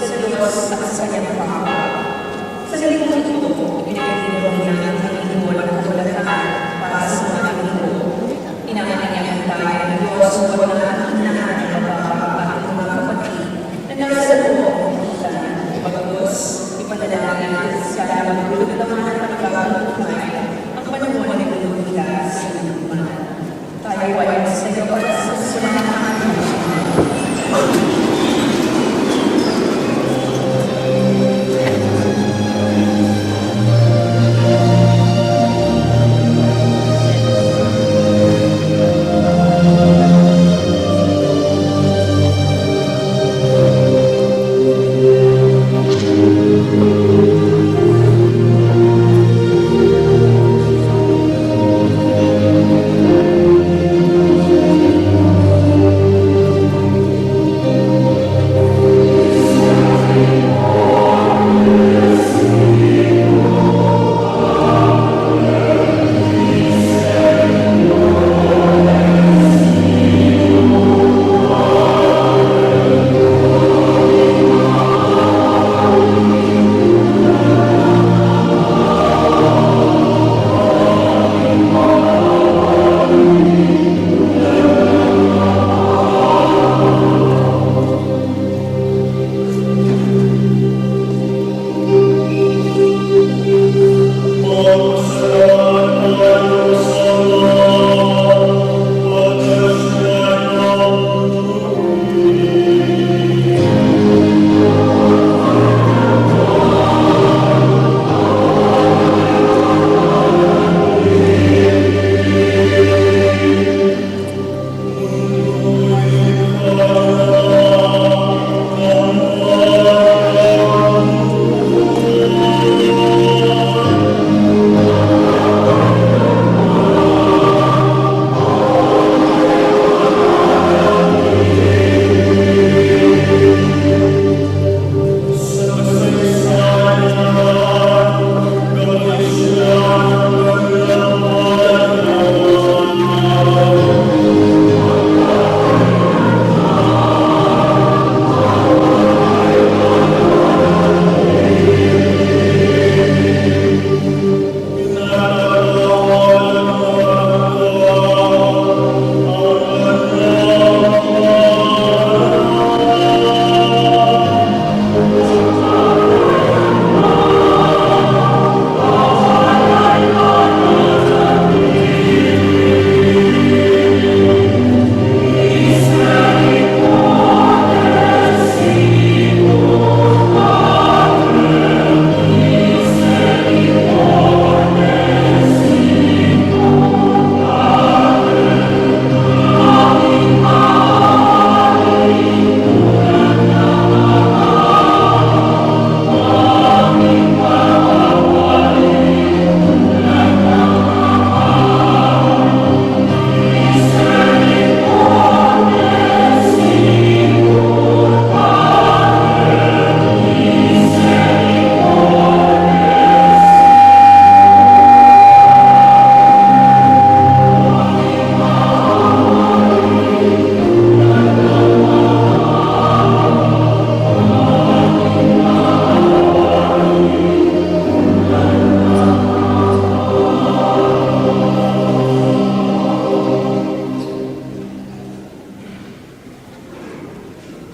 sa Diyos at sa kanyang Panginoon. Sa lingkong ito, pinagkakilala namin ang Panginoon ang kasulatan para sa mga lingkong. Inaanyayahan tayo ng Diyos upang ang lahat ng mga kapatid na nasa loob ng Panginoon. Pagkos, ipanalangin sa magulog ng mga pagkakalutunay ang Panginoon ay lumulila sa inyong mga. Tayo ay sa iyo para sa susunod.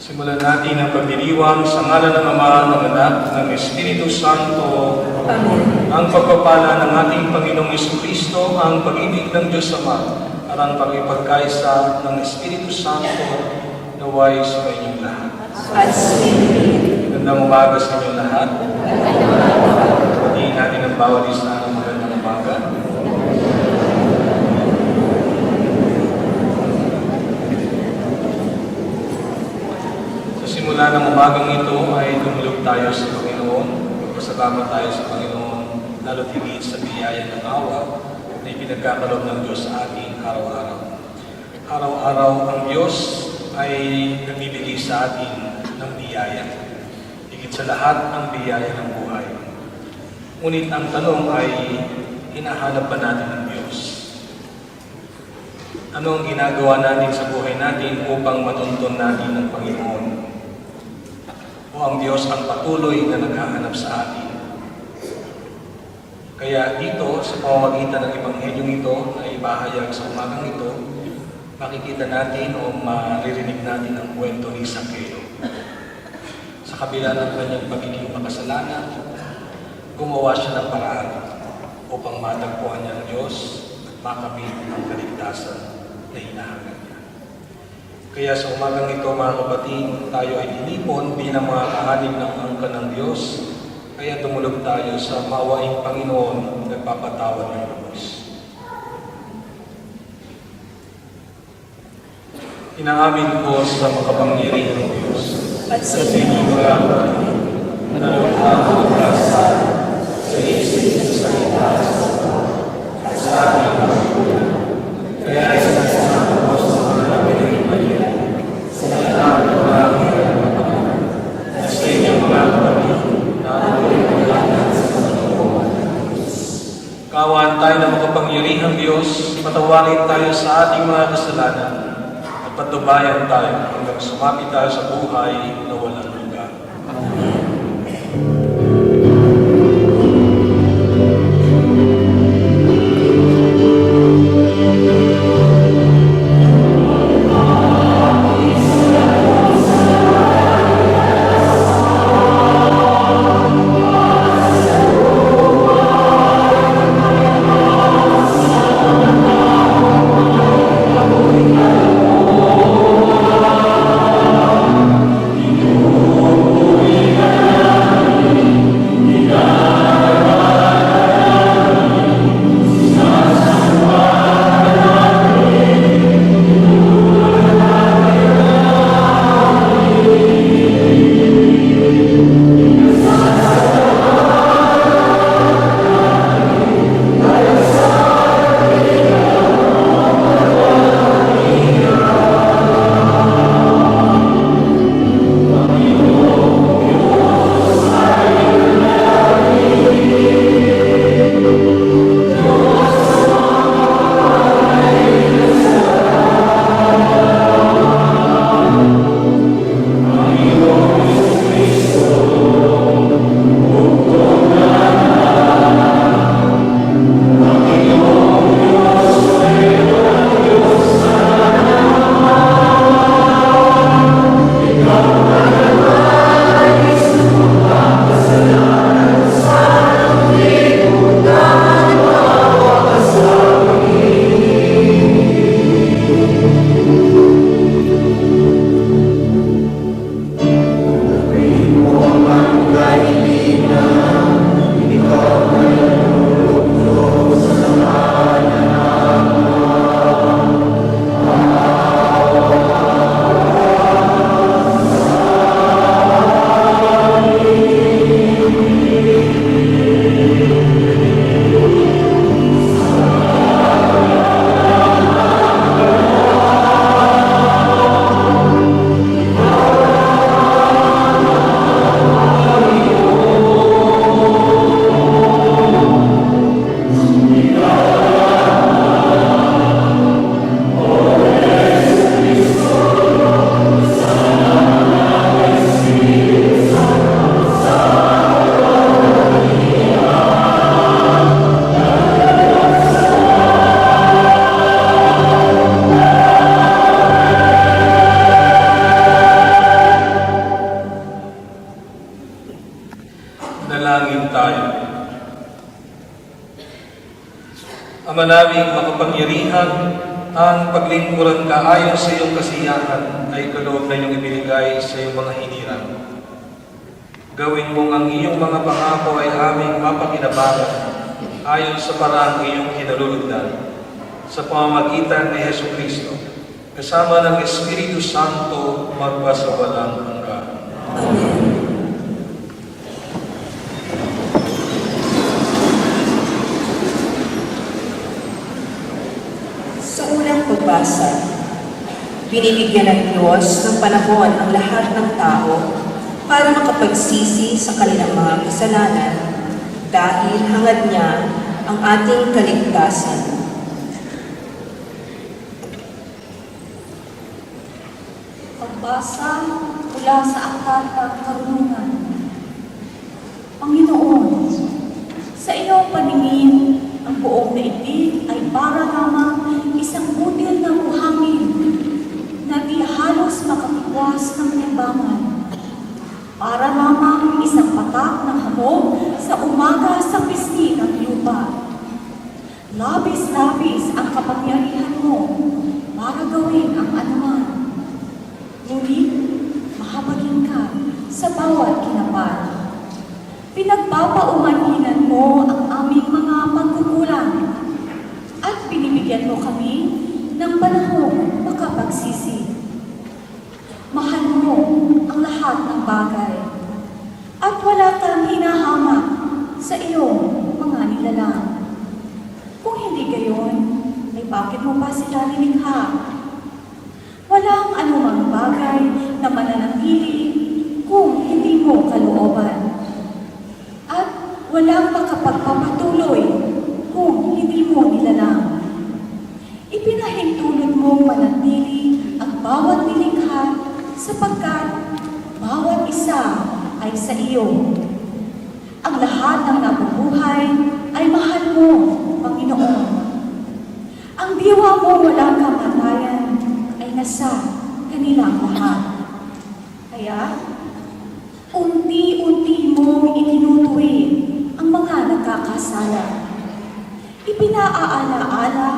Simulan natin ang pagdiriwang sa ngalan ng Ama, ng Anak, ng Espiritu Santo. Amen. Ang pagpapala ng ating Panginoong Jesucristo, ang pag-ibig ng Diyos Ama, at ang pag-ipagkaisa ng Espiritu Santo, naway sa inyong lahat. At sa inyo. Magandang umaga sa inyong lahat. Pagdiin natin ang bawat isa ng magandang umaga. Simula ng umagang ito ay tumulog tayo sa Panginoon. Magpasalamat tayo sa Panginoon, lalo't higit sa biyaya ng awa na ipinagkakaloob ng Diyos sa atin araw-araw. Araw-araw ang Diyos ay nagbibigay sa atin ng biyaya. Higit sa lahat ang biyaya ng buhay. Ngunit ang tanong ay, hinahanap ba natin ang Diyos? Ano ang ginagawa natin sa buhay natin upang matuntun natin ng Panginoon? o ang Diyos ang patuloy na naghahanap sa atin. Kaya dito, sa pamamagitan ng Ebanghelyong ito na ibahayag sa umagang ito, makikita natin o maririnig natin ang kwento ni Zaqueo. Sa kabila ng kanyang pagiging makasalanan, gumawa siya ng paraan upang matagpuan niya ang Diyos at makamit ang kaligtasan na hinahanap niya. Kaya sa umagang ito, mga kapatid, tayo ay tinipon bilang mga kahanin ng angkan ng Diyos. Kaya tumulog tayo sa maawaing Panginoon na nagpapatawad ng lubos. Inaamin ko sa makapangyarihang Diyos At sa sinigurang na lumha ang pagkasal sa isip sa salita at sa ating pagkukulang. Kaya ay sinasama ko sa mga napinagpalit sa lahat ng mga kinalaman at sa inyong mga kapatid na ako'y paglalaan sa Panginoon. Kaawaan tayo ng makapangyarihang Diyos, patawarin tayo sa ating mga kasalanan at patubayan tayo hanggang sumapit tayo sa buhay na walang hanggan. Dalangin tayo. Ama naming makapangyarihan, ang paglingkuran ka ayon sa iyong kasiyahan ay kaloob na iyong ibinigay sa iyong mga hinirang. Gawin mong ang iyong mga pangako ay aming mapakinabangan ayon sa paraang iyong kinalulugdan sa pamamagitan ni Jesucristo, kasama ng Espiritu Santo magpasawalang hanggan. Amen. Sa unang pagbasa, binibigyan ng Diyos ng panahon ang lahat ng tao para makapagsisi sa kanilang mga kasalanan dahil hangad niya ang ating kaligtasan. Pagbasa mula sa Aklat ng Karunungan. daigdig ay para lamang isang butil ng buhangin na di halos makatiwas ng libangan. Para lamang isang patak ng hamog sa umaga sa pisngi ng lupa. Labis-labis ang kapangyarihan mo para gawin ang anuman. Ngunit mahabagin ka sa bawat kinapan. Pinagpapaumanhinan mo ang aming mga pagkukulang at binibigyan mo kami ng panahong makapagsisi. Mahal mo ang lahat ng bagay at wala kang hinahamak sa iyong mga nilalang. Kung hindi gayon, ay bakit mo pa sila nilikha? Walang anumang bagay na mananatili kung hindi mo kalooban. At walang makapagpapatuloy kung hindi mo nilalang. Ipinahintulot mong manatili ang bawat nilikha sapagkat bawat isa ay sa iyo. Ang lahat ng nabubuhay ay mahal mo, Panginoon. Ang diwa mo walang kamatayan ay nasa kanilang lahat. Kaya, unti-unti mong itinutuwid ang mga nagkakasala. Ipinaaala-ala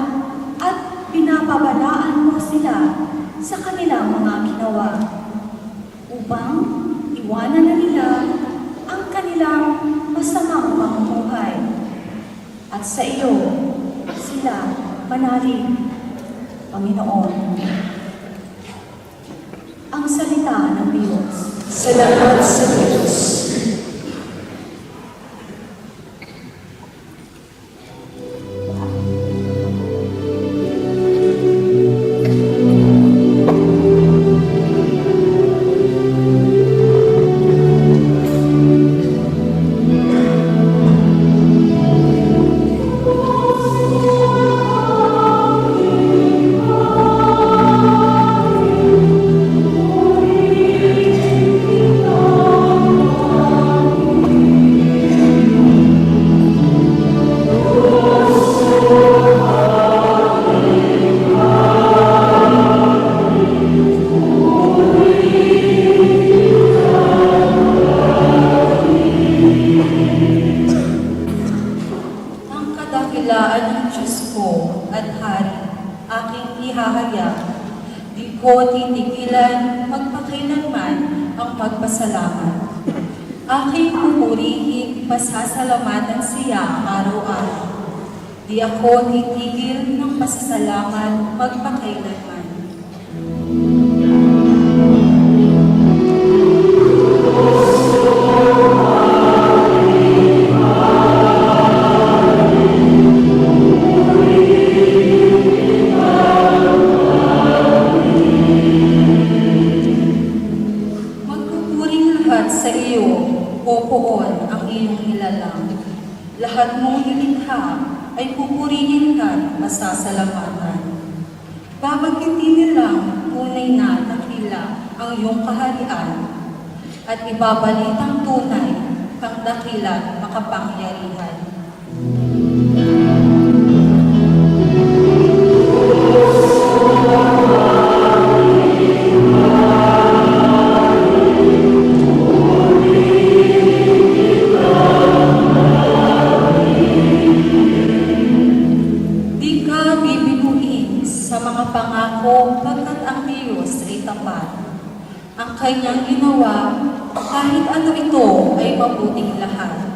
at binababalaan mo sila sa kanilang mga ginawa upang iwanan na nila ang kanilang masamang pamumuhay. At sa iyo, sila manalig, Panginoon. Ang salita ng Diyos. Salamat sa Diyos. Di ko titigilan magpakailanman ang magpasalamat. Aking pupurihin, pasasalamatan siya araw-araw. Di ako titigil ng pasasalamat magpakailanman. Sa iyo, O Poon, ang iyong nilalang. Lahat mong nilikha ay pupurihin ka, masasalamatan. Babanggitin nilang tunay na dakila ang iyong kaharian at ibabalitang tunay kang dakila makapangyarihan. Pagkat ang Diyos ay tapat. Ang kanyang ginawa, kahit ano ito ay mabuting lahat.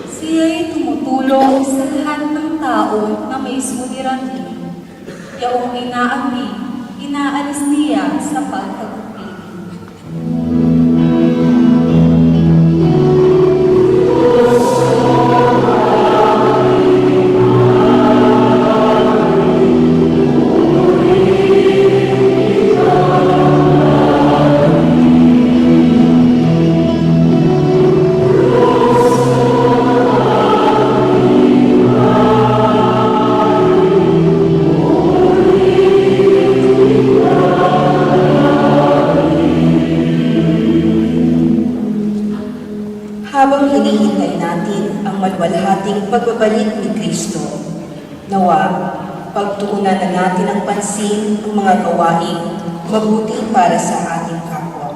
Siya'y tumutulong sa lahat ng tao na may suliranin. Yaong inaapi, inaalis niya sa pagkagupit. Habang hinihintay natin ang malwalhating pagbabalik ni Kristo, Nawa, pagtuunan na natin ang pansin ang mga gawaing mabuti para sa ating kapwa.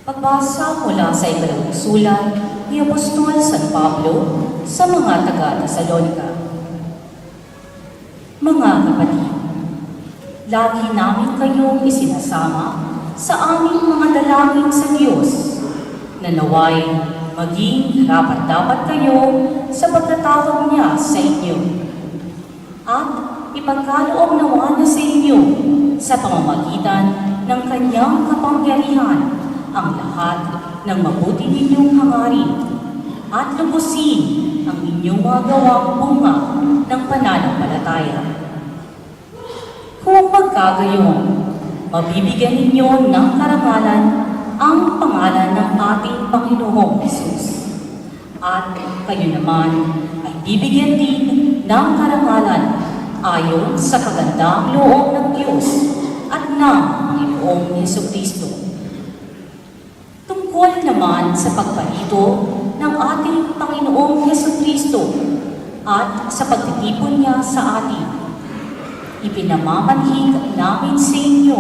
Pagbasa mula sa ikalawang sulat ni Apostol San Pablo sa mga taga-Tesalonica. Mga kapatid, lagi namin kayong isinasama sa aming mga dalangin sa Diyos na naway maging dapat kayo sa pagtatawag niya sa inyo at ipagkaloob nawa niya sa inyo sa pamamagitan ng kanyang kapangyarihan ang lahat ng mabuti ninyong hangarin at lubusin ang inyong mga gawang bunga ng pananampalataya. Kung magkagayon, mabibigyan ninyo ng karangalan ang pangalan ng ating Panginoong Hesus. At kayo naman ay bibigyan din ng karangalan ayon sa kagandang loob ng Diyos at ng Panginoong Hesukristo. Tungkol naman sa pagparito ng ating Panginoong Hesukristo at sa pagtitipon niya sa atin, ipinamamanhig namin sa inyo,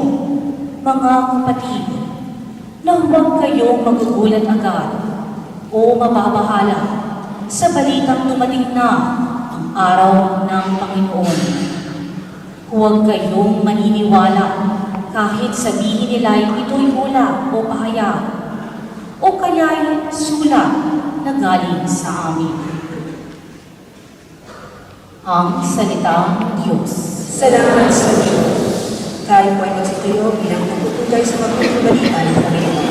mga kapatid, na huwag kayong magugulat agad o mababahala sa balitang dumating na ang araw ng Panginoon. Huwag kayong maniniwala kahit sabihin nila ito'y hula o pahayag o kaya'y sulat na galing sa amin. Ang salita ng Diyos. Salamat sa Diyos. Tayo po ay magsitayo bilang pagtutugay sa mabuting balita ng Panginoon.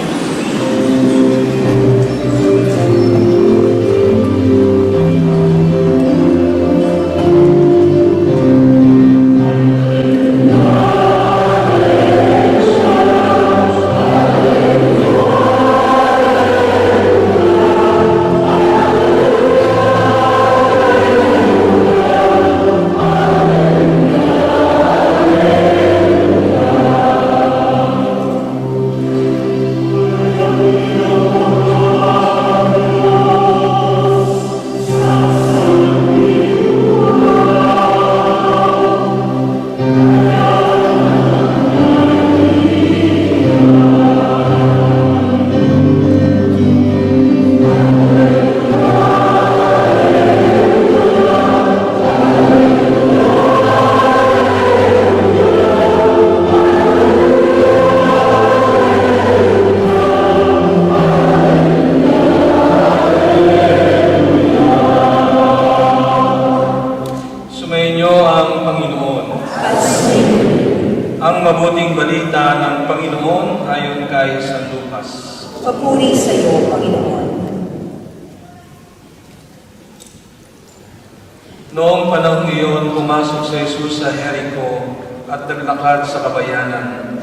Ang mabuting balita ng Panginoon ayon kay San Lucas. Papuri sa iyo, Panginoon. Noong panahon iyon, pumasok si Jesus sa Jericho at naglakad sa kabayanan.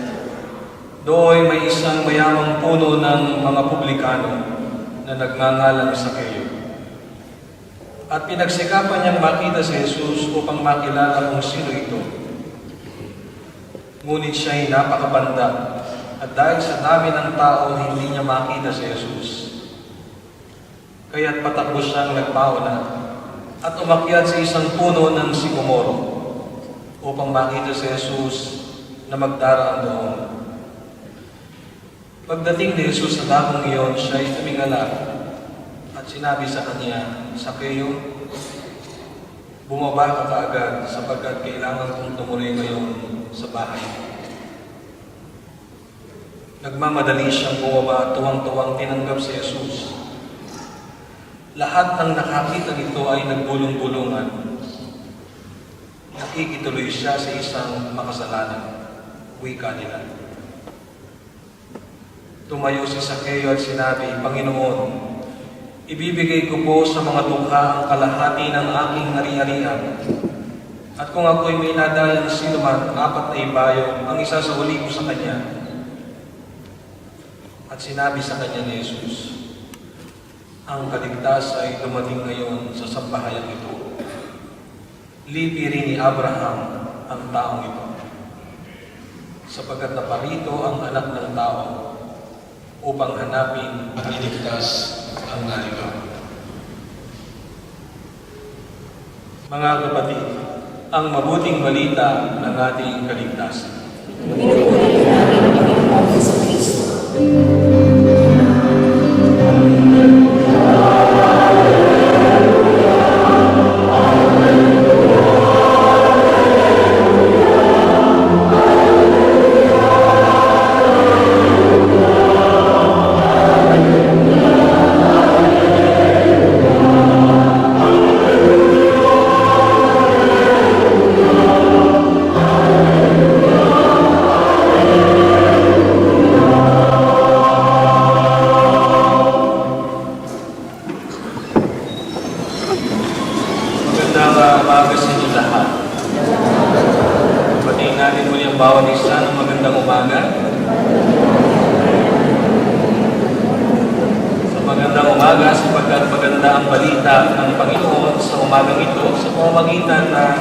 Doon may isang mayamang puno ng mga publikano na nagngangalang Sakeo. At pinagsikapan niyang makita si Jesus upang makilala kung sino ito. Ngunit siya'y napakabanda at dahil sa dami ng tao, hindi niya makita si Jesus. Kaya't patakbo siyang nagpauna at umakyat sa isang puno ng sikomoro upang makita si Jesus na magdaraan doon. Pagdating ni Jesus sa dakong iyon, siya'y tumingala at sinabi sa kanya, Sakeo, bumaba ka kaagad sapagkat kailangan kong tumuloy ngayon sa bahay. Nagmamadali siyang bumaba at tuwang-tuwang tinanggap si Jesus. Lahat ng nakakita nito ay nagbulong-bulungan. Nakikituloy siya sa isang makasalanan. Wika nila. Tumayo si Sakeo at sinabi, Panginoon, ibibigay ko po sa mga dukha ang kalahati ng aking ari-arian. At kung ako'y may nadalang sinuman, 4 na ibayo, ang isa sa huli ko sa kanya. At sinabi sa kanya ni Jesus, ang kaligtas ay dumating ngayon sa sambahayan ito. Lipi rin ni Abraham ang taong ito. Sapagkat naparito ang anak ng tao upang hanapin at iligtas ang naligaw. Mga kapatid, ang mabuting balita ng ating kaligtasan. Pinupuri namin ang Panginoong Jesucristo. Magandang umaga sa inyo lahat. Patiin natin muli ang bawat isa ng magandang umaga. Sa magandang umaga, sapagkat maganda ang balita ng Panginoon sa umagang ito sa pamamagitan ng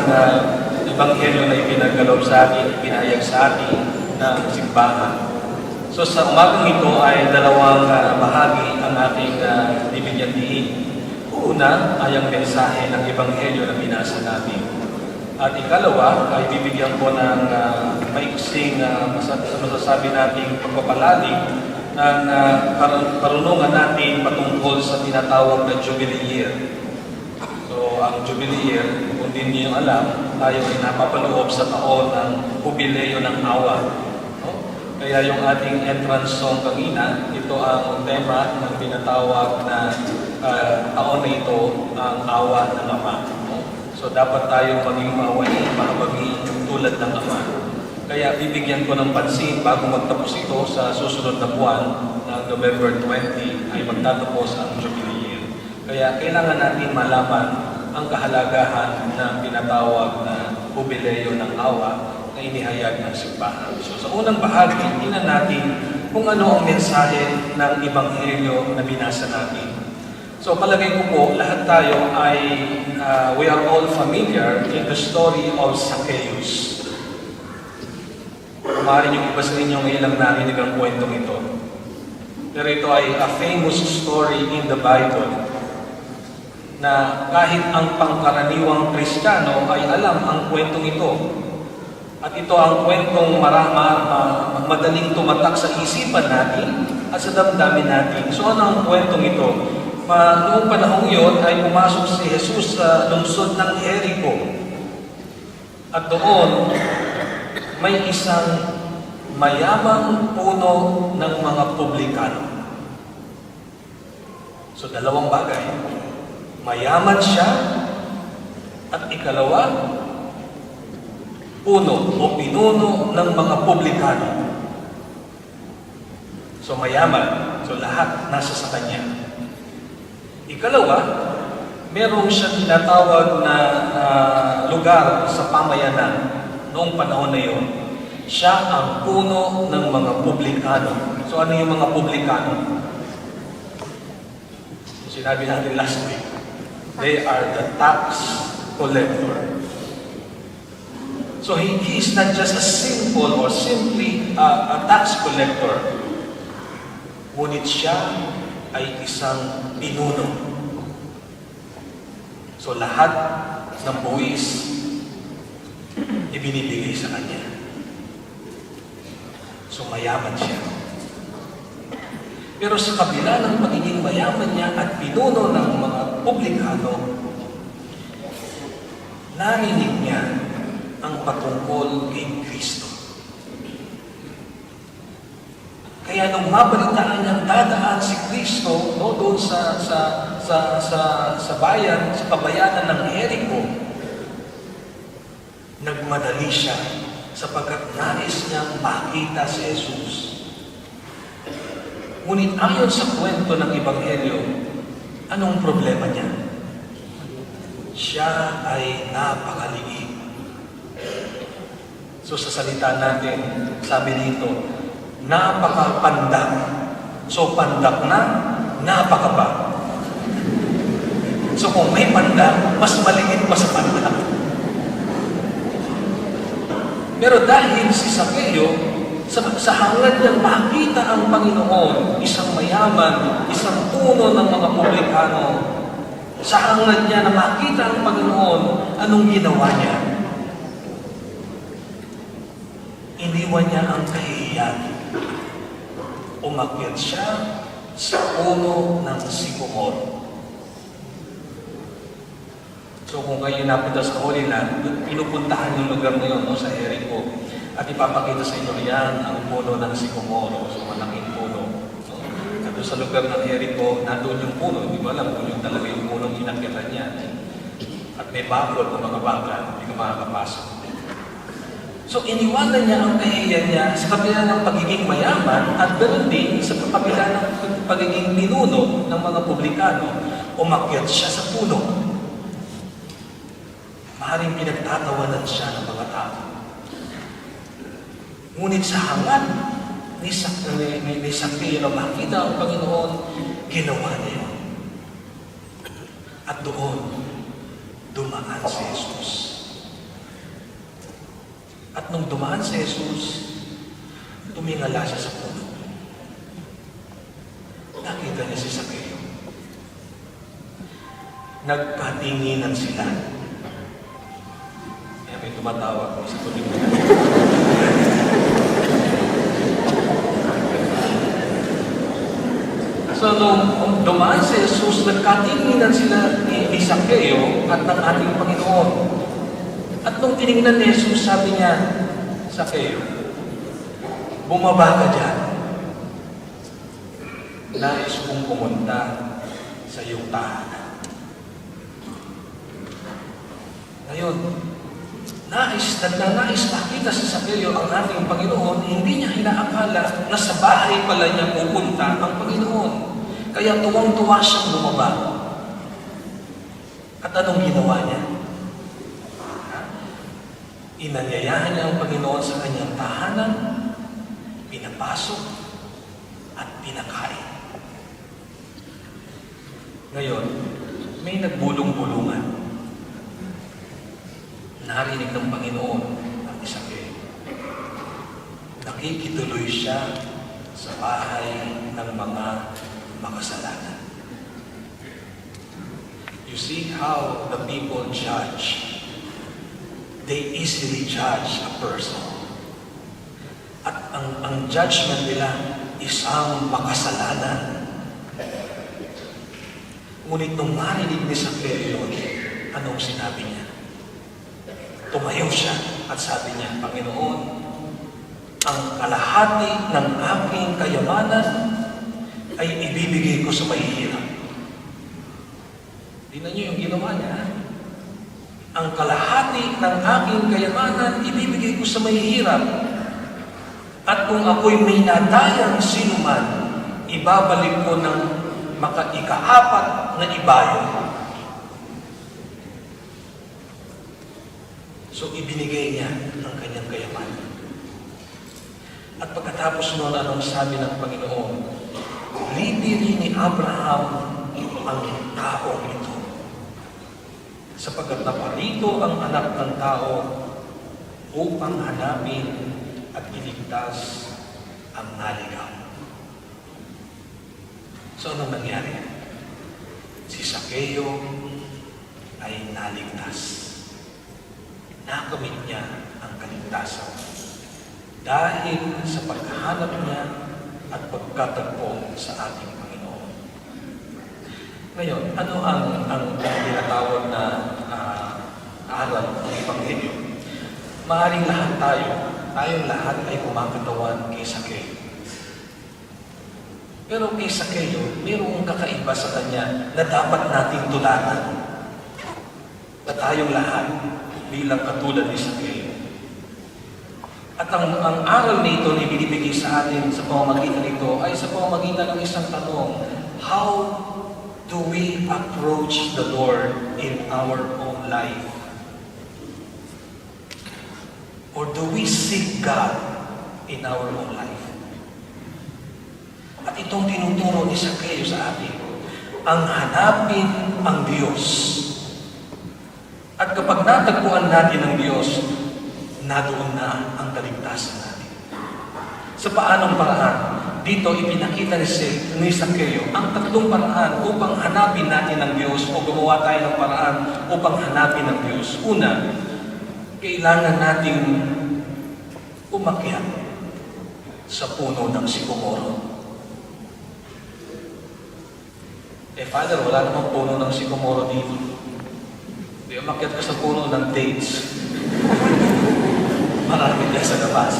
Ebanghelyo na ipinagkaloob sa atin, ipinahayag sa atin ng simbahan. So sa umagang ito ay dalawang bahagi ang ating bibigyan diin. Una ay ang mensahe ng Ebanghelyo na binasa natin. At ikalawa ay bibigyan ko ng maiksing masasabi nating pagpapalalim ng karunungan natin patungkol sa tinatawag na Jubilee Year. So ang Jubilee Year, kung din niyo alam, tayo ay napapaloob sa taon ng Jubileo ng Awa. Kaya yung ating entrance song kanina, ito ang tema ng tinatawag na taon na ito, ang awa ng Ama. So dapat tayong maging maawain, mahabagin tulad ng Ama. Kaya bibigyan ko ng pansin bago magtapos ito sa susunod na buwan ng November 20 ay magtatapos ang Jubilee Year. Kaya kailangan natin malaman ang kahalagahan ng tinatawag na Jubileo ng Awa na inihayag ng simbahan. So sa unang bahagi, tingnan natin kung ano ang mensahe ng Ebanghelyo na binasa natin. So palagay ko po, lahat tayo ay, we are all familiar in the story of Zacchaeus. Maaari yung iba sa inyo ngayon lang narinig ang kwentong ito. Pero ito ay a famous story in the Bible na kahit ang pangkaraniwang Kristiyano ay alam ang kwentong ito. At ito ang kwentong madaling tumatak sa isipan natin at sa damdamin natin. So ano ang kwentong ito? Noong panahong iyon ay pumasok si Jesus sa lungsod ng Jericho. At doon, may isang mayamang puno ng mga publikano. So dalawang bagay. Mayaman siya at ikalawa, puno o pinuno ng mga publikano. So mayaman. So lahat nasa sa kanya. Ikalawa, meron siya tinatawag na lugar sa pamayanan noong panahon na yun. Siya ang puno ng mga publikano. So ano yung mga publikano? Sinabi natin last week. They are the tax collector. So he is not just a simple or simply a tax collector. Ngunit siya ay isang pinuno. So lahat ng buwis ibinibigay sa kanya. So mayaman siya. Pero sa kabila ng pagiging mayaman niya at pinuno ng mga publikano, narinig niya ang patungkol kay Kristo. Kaya nung mabalitaan niyang dadaan si Kristo doon sa bayan, sa kabayanan ng Jericho, nagmadali siya sapagkat nais niyang makita si Jesus. Ngunit ayon sa kwento ng Ebanghelyo, anong problema niya? Siya ay napakaliit. So sa salita natin, sabi dito, napakapandak. So pandak na, napaka pa. So kung may pandak, mas maliit pa sa pandak. Pero dahil si Zacchaeus, sa hangad niyang makita ang Panginoon, isang mayaman, isang puno ng mga publikano, sa hangad niya na makita ang Panginoon, anong ginawa niya? Iniwan niya ang kahihiyan. Umakyat siya sa puno ng sycamore. So kung kayo napunta sa Holy Land, pinupuntahan yung lugar na yun, no, sa Jericho. At ipapakita sa inyo riyan ang puno ng sycamore, so malaking puno. No? At doon sa lugar ng Jericho, nandun yung puno. Hindi ko alam kung yung talaga yung punong inakyatan niya. At may bakod ng mga baka, hindi ka makakapasok. So iniwanan niya ang kahihiyan niya sa kabila ng pagiging mayaman at ganoon din sa kabila ng pagiging pinuno ng mga publikano. Umakyat siya sa puno. Maaaring pinagtatawanan siya ng mga tao. Ngunit sa hangad ni Sakeo na makita ang Panginoon, ginawa niya yun. At doon, dumaan si Jesus. At nung dumaan si Jesus, tumingala siya sa puno. Nakita niya si Sakeo. Nagkatinginan sila. Kaya may tumatawag sa tuloy. So nung dumaan si Jesus, nagkatinginan sila ni Sakeo at ng ating Panginoon. At nung tinignan ni Jesus, sabi niya, Sakeo, bumaba ka dyan. Nais kong pumunta sa iyong tahanan. Ngayon, nais makita sa Sakeo ang ating Panginoon, hindi niya inaakala na sa bahay pala niya pupunta ang Panginoon. Kaya tuwang-tuwa siyang bumaba. At anong ginawa niya? Inanyayahan niya ang Panginoon sa kanyang tahanan, pinapasok, at pinakain. Ngayon, may nagbulong-bulungan. Narinig ng Panginoon ang Sakeo. Nakikituloy siya sa bahay ng mga makasalanan. You see how the people judge. They easily judge a person. At ang judgment nila, isang makasalanan. Ngunit nung marinig ni Sakeo yun, anong sinabi niya? Tumayo siya at sabi niya, Panginoon, ang kalahati ng aking kayamanan ay ibibigay ko sa mahihirap. Tingnan niyo yung ginawa niya. Ang kalahati ng aking kayamanan, ibibigay ko sa mahihirap. At kung ako'y may nadayang sinuman, ibabalik ko ng ika-4 na ibayo. So, ibinigay niya ang kanyang kayamanan. At pagkatapos noon, anong sabi ng Panginoon? Lipirin ni Abraham ang taong ito. Sapagkat naparito ang anak ng tao upang hanapin at iligtas ang naligaw. So, anong nangyari? Si Sakeo ay naligtas. Nakamit niya ang kaligtasan dahil sa paghahanap niya at pagkatagpo sa ating Panginoon. Ngayon, ano ang tinatawag na aral ng Ebanghelyo? Maaaring tayong lahat ay kumakatawan kay Sakeo. Pero kay Sakeo, mayroong kakaiba sa kanya na dapat nating tularan. Na tayong lahat bilang katulad ni Sakeo. At ang aral nito na ibinibigay sa atin sa pamamagitan nito ay sa pamamagitan ng isang tanong, how do we approach the Lord in our own life? Or do we seek God in our own life? At itong tinuturo ni Sakeo sa atin, ang hanapin ang Diyos. At kapag natagpuan natin ang Diyos, nadoon na ang kaligtasan natin. Sa paanong paraan? dito ipinakita ni Zaccheo ang tatlong paraan upang hanapin natin ang Diyos o gumawa tayo ng paraan upang hanapin ang Diyos. Una, kailangan nating umakyat sa puno ng sikomoro. Father, wala namang puno ng sikomoro dito. Di umakyat ka sa puno ng dates. Marami dyan sa labas.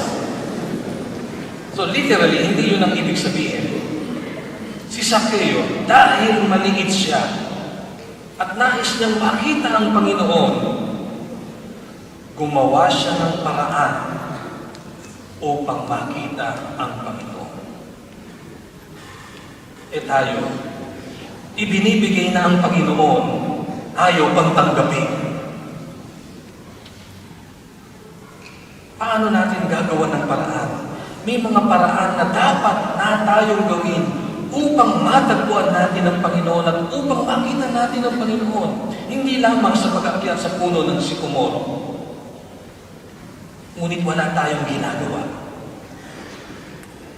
So literally, hindi yun ang ibig sabihin. Si Zaccheo, dahil maliit siya at nais niyang makita ang Panginoon, gumawa siya ng paraan upang makita ang Panginoon. Tayo, ibinibigay na ang Panginoon, ayaw pang tanggapin. Paano natin gagawa ng paraan? May mga paraan na dapat na tayong gawin upang matagpuan natin ang Panginoon at upang makita natin ang Panginoon. Hindi lamang sa pag-akyat sa puno ng sikomoro. Ngunit wala tayong ginagawa.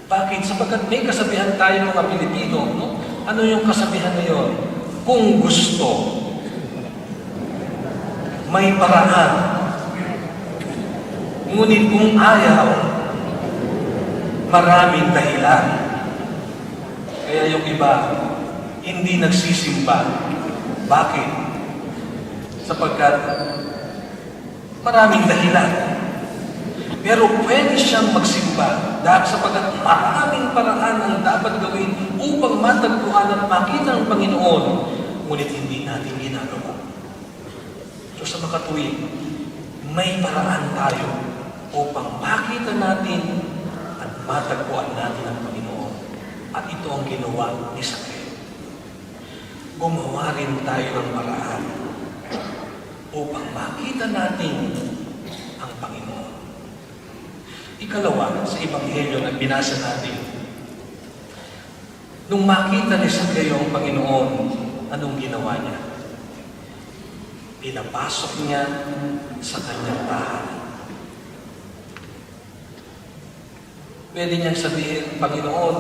Bakit? Sapagkat may kasabihan tayo mga Pilipino, no? Ano yung kasabihan na yun? Kung gusto, may paraan. Ngunit kung ayaw, maraming dahilan. Kaya yung iba, hindi nagsisimba. Bakit? Sapagkat maraming dahilan. Pero pwede siyang magsimba dahil sapagkat maraming paraan ang dapat gawin upang matagpuan at makita ang Panginoon, ngunit hindi natin ginagawa. So sa makatuwid, may paraan tayo upang makita natin at matagpuan natin ang Panginoon. At ito ang ginawa ni Zaccheo. Gumawa rin tayo ng paraan upang makita natin ang Panginoon. Ikalawa, sa Ebanghelyo na binasa natin, nung makita ni Zaccheo ang Panginoon, anong ginawa niya? Pinapasok niya sa kanyang tahanan. Pwede niyang sabihin, Panginoon,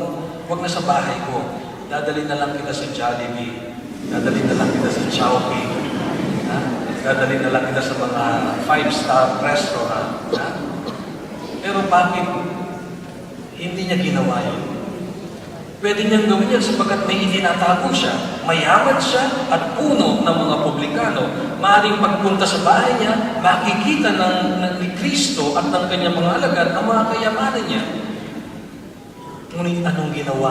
huwag na sa bahay ko. Dadalhin na lang kita sa Jollibee. Dadalhin na lang kita sa Chowking. Dadalhin na lang kita sa mga 5-star restaurant. Pero bakit hindi niya ginawa yun? Pwede niyang gawin yan sapagkat may itinatago siya. Mayaman siya at puno ng mga publikano. Maaaring pagpunta sa bahay niya, makikita ni Kristo at ng kanyang mga alagad ang mga kayamanan niya. Ngunit anong ginawa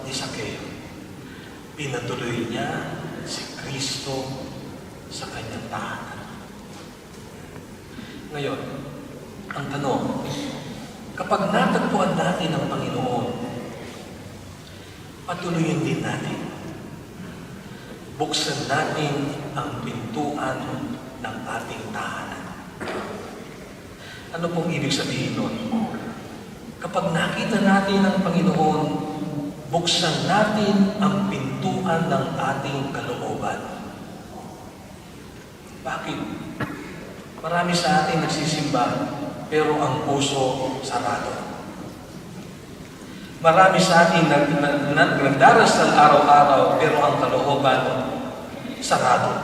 ni Zaccheo? Pinatuloy niya si Kristo sa kanyang tahanan. Ngayon, ang tanong, kapag natagpuan natin ang Panginoon, patuloyin din natin. Buksan natin ang pintuan ng ating tahanan. Ano pong ibig sabihin nun? Kapag nakita natin ang Panginoon, buksan natin ang pintuan ng ating kalooban. Bakit? Marami sa atin nagsisimba, pero ang puso sarado. Marami sa atin nagdarasal araw-araw, pero ang kalooban sarado.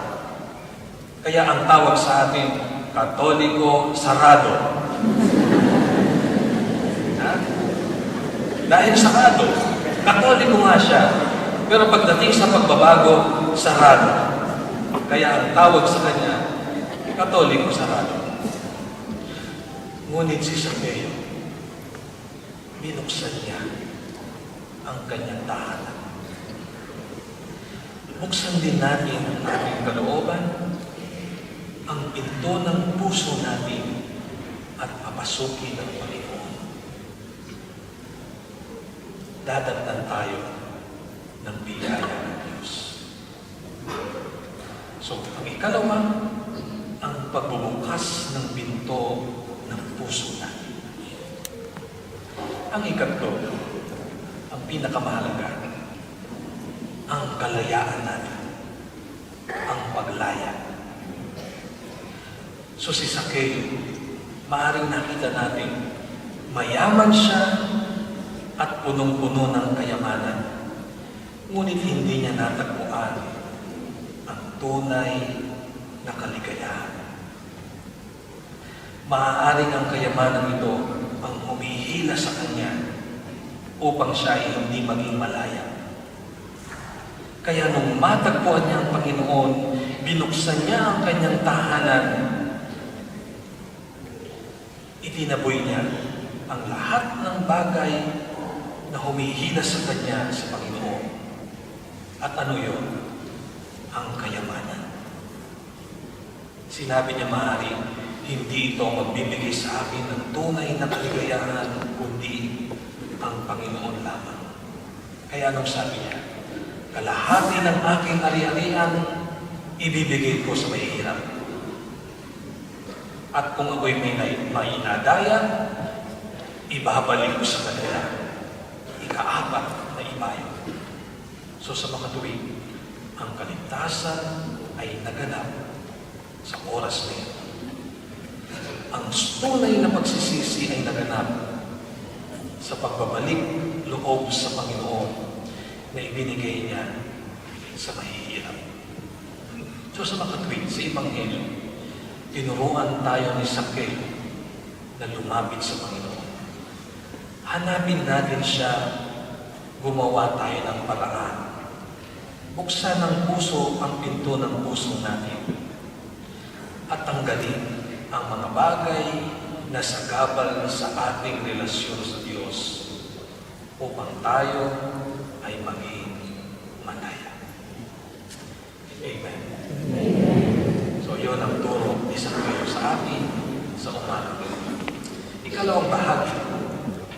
Kaya ang tawag sa atin, Katoliko sarado. Dahil sarado, Katoliko nga siya, pero pagdating sa pagbabago, sarado. Kaya ang tawag sa kanya, Katoliko sarado. Ngunit si Zaccheo, binuksan niya ang kanyang tahanan. Buksan din natin ang ating kalooban, ang pinto ng puso natin at papasukin ang Panginoon. Dadagdan tayo ng biyaya ng Diyos. So, ang ikalawa, ang pagbubukas ng pinto ng puso natin. Ang ikatlo, ang pinakamahalaga, ang kalayaan natin, ang paglaya. So si Zaccheo, maaaring nakita natin, mayaman siya, at punong-puno ng kayamanan. Ngunit hindi niya natagpuan ang tunay na kaligayahan. Maaaring ang kayamanan ito ang humihila sa kanya upang siya ay hindi maging malaya. Kaya nung matagpuan niya ang Panginoon, binuksan niya ang kanyang tahanan, itinaboy niya ang lahat ng bagay na humihila sa kanya sa Panginoon. At ano yun? Ang kayamanan. Sinabi niya, maaari, hindi ito magbibigay sa akin ng tunay na kaligayahan, kundi ang Panginoon lamang. Kaya anong sabi niya? Kalahati ng aking ari-arian, ibibigay ko sa mahihirap. At kung ako'y may inadaya, ibabalik ko sa kanila. Ikaapat na imayo. So sa makatuwid, ang kaligtasan ay naganap sa oras na ito. Ang tunay na pagsisisi ay naganap sa pagbabalik loob sa Panginoon na ibinigay niya sa mahihirap. So sa makatuwid, sa Ebanghelyo, tinuruan tayo ni Sakeo na lumapit sa Panginoon. Hanapin natin siya, gumawa tayo ng paraan. Buksan ng puso ang pinto ng puso natin at tanggalin ang mga bagay na sagabal sa ating relasyon sa Diyos upang tayo ay maging malaya. Amen. So yun ang turo ni Sakeo sa atin sa umaga. Ikalawang bahagi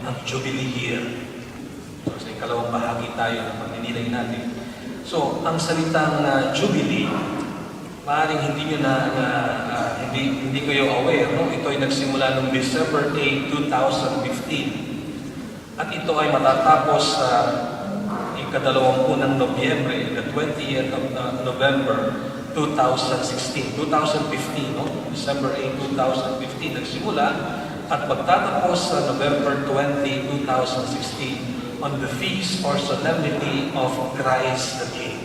ng Jubilee Year. So sa ikalawang bahagi tayo ng pagninilay natin. So ang salitang Jubilee, maaaring hindi nyo hindi kayo aware, no? Ito ay nagsimula noong December 8, 2015. At ito ay matatapos sa ika-20 ng Nobyembre, the 20th of November 2016. 2015, no? December 8, 2015 nagsimula at magtatapos sa November 20, 2016 on the feast or solemnity of Christ the King.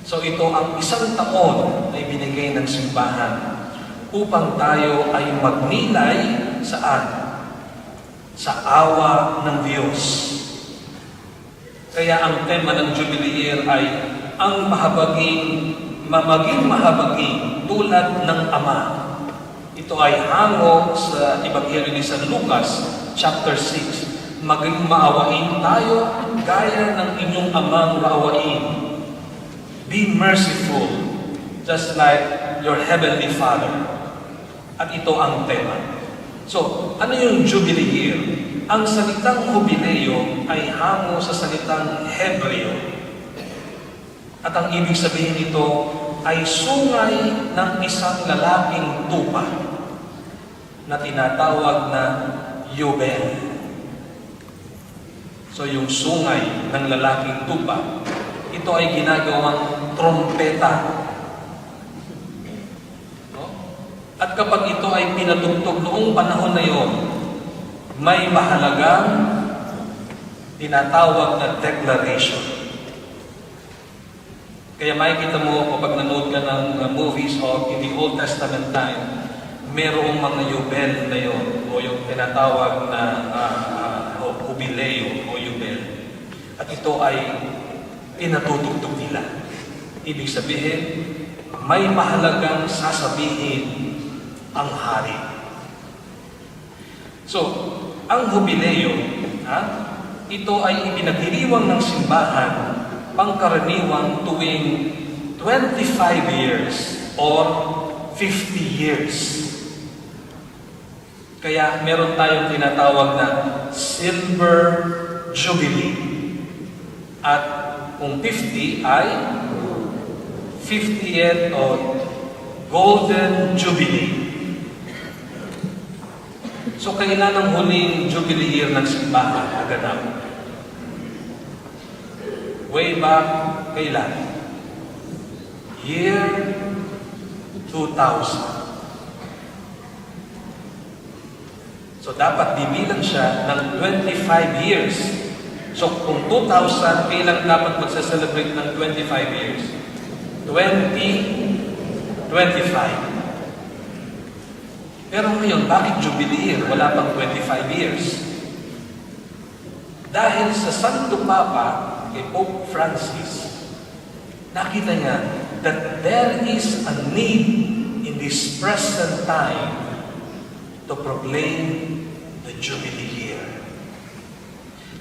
So ito ang isang taon na ibinigay ng simbahan upang tayo ay magnilay saan? Sa awa ng Diyos. Kaya ang tema ng Jubilee Year ay ang maging mahabaging tulad ng Ama. Ito ay hango sa Ebanghelyo ni San Lucas, chapter 6. Maging maawain tayo gaya ng inyong amang maawain. Be merciful, just like your Heavenly Father. At ito ang tema. So, ano yung Jubilee Year? Ang salitang jubileo ay hango sa salitang Hebreo. At ang ibig sabihin nito ay sungay ng isang lalaking tupa na tinatawag na Yobel. So, yung sungay ng lalaking tupa, ito ay ginagawang trompeta. No? At kapag ito ay pinatugtog noong panahon na yon, may mahalagang tinatawag na declaration. Kaya makikita mo kapag nanood ka ng movies o in the Old Testament time, merong mga yubel na yon o yung tinatawag na jubileo o yubel. At ito ay pinatutugtog nila. Ibig sabihin, may mahalagang sasabihin ang hari. So, ang jubileo, ito ay ipinaghiriwang ng simbahan pangkaraniwang tuwing 25 years or 50 years. Kaya meron tayong tinatawag na Silver Jubilee. At kung 50 ay 50th o Golden Jubilee. So, kailan ang huling Jubilee Year ng simbahan naganap? Way back, kailan? Year 2000. So dapat bibilang siya ng 25 years. So kung 2,000, kailan dapat magsa-celebrate ng 25 years? 2025. Pero ngayon, bakit Jubilee year? Wala pang 25 years. Dahil sa Santo Papa, kay Pope Francis, nakita niya that there is a need in this present time to proclaim the Jubilee year.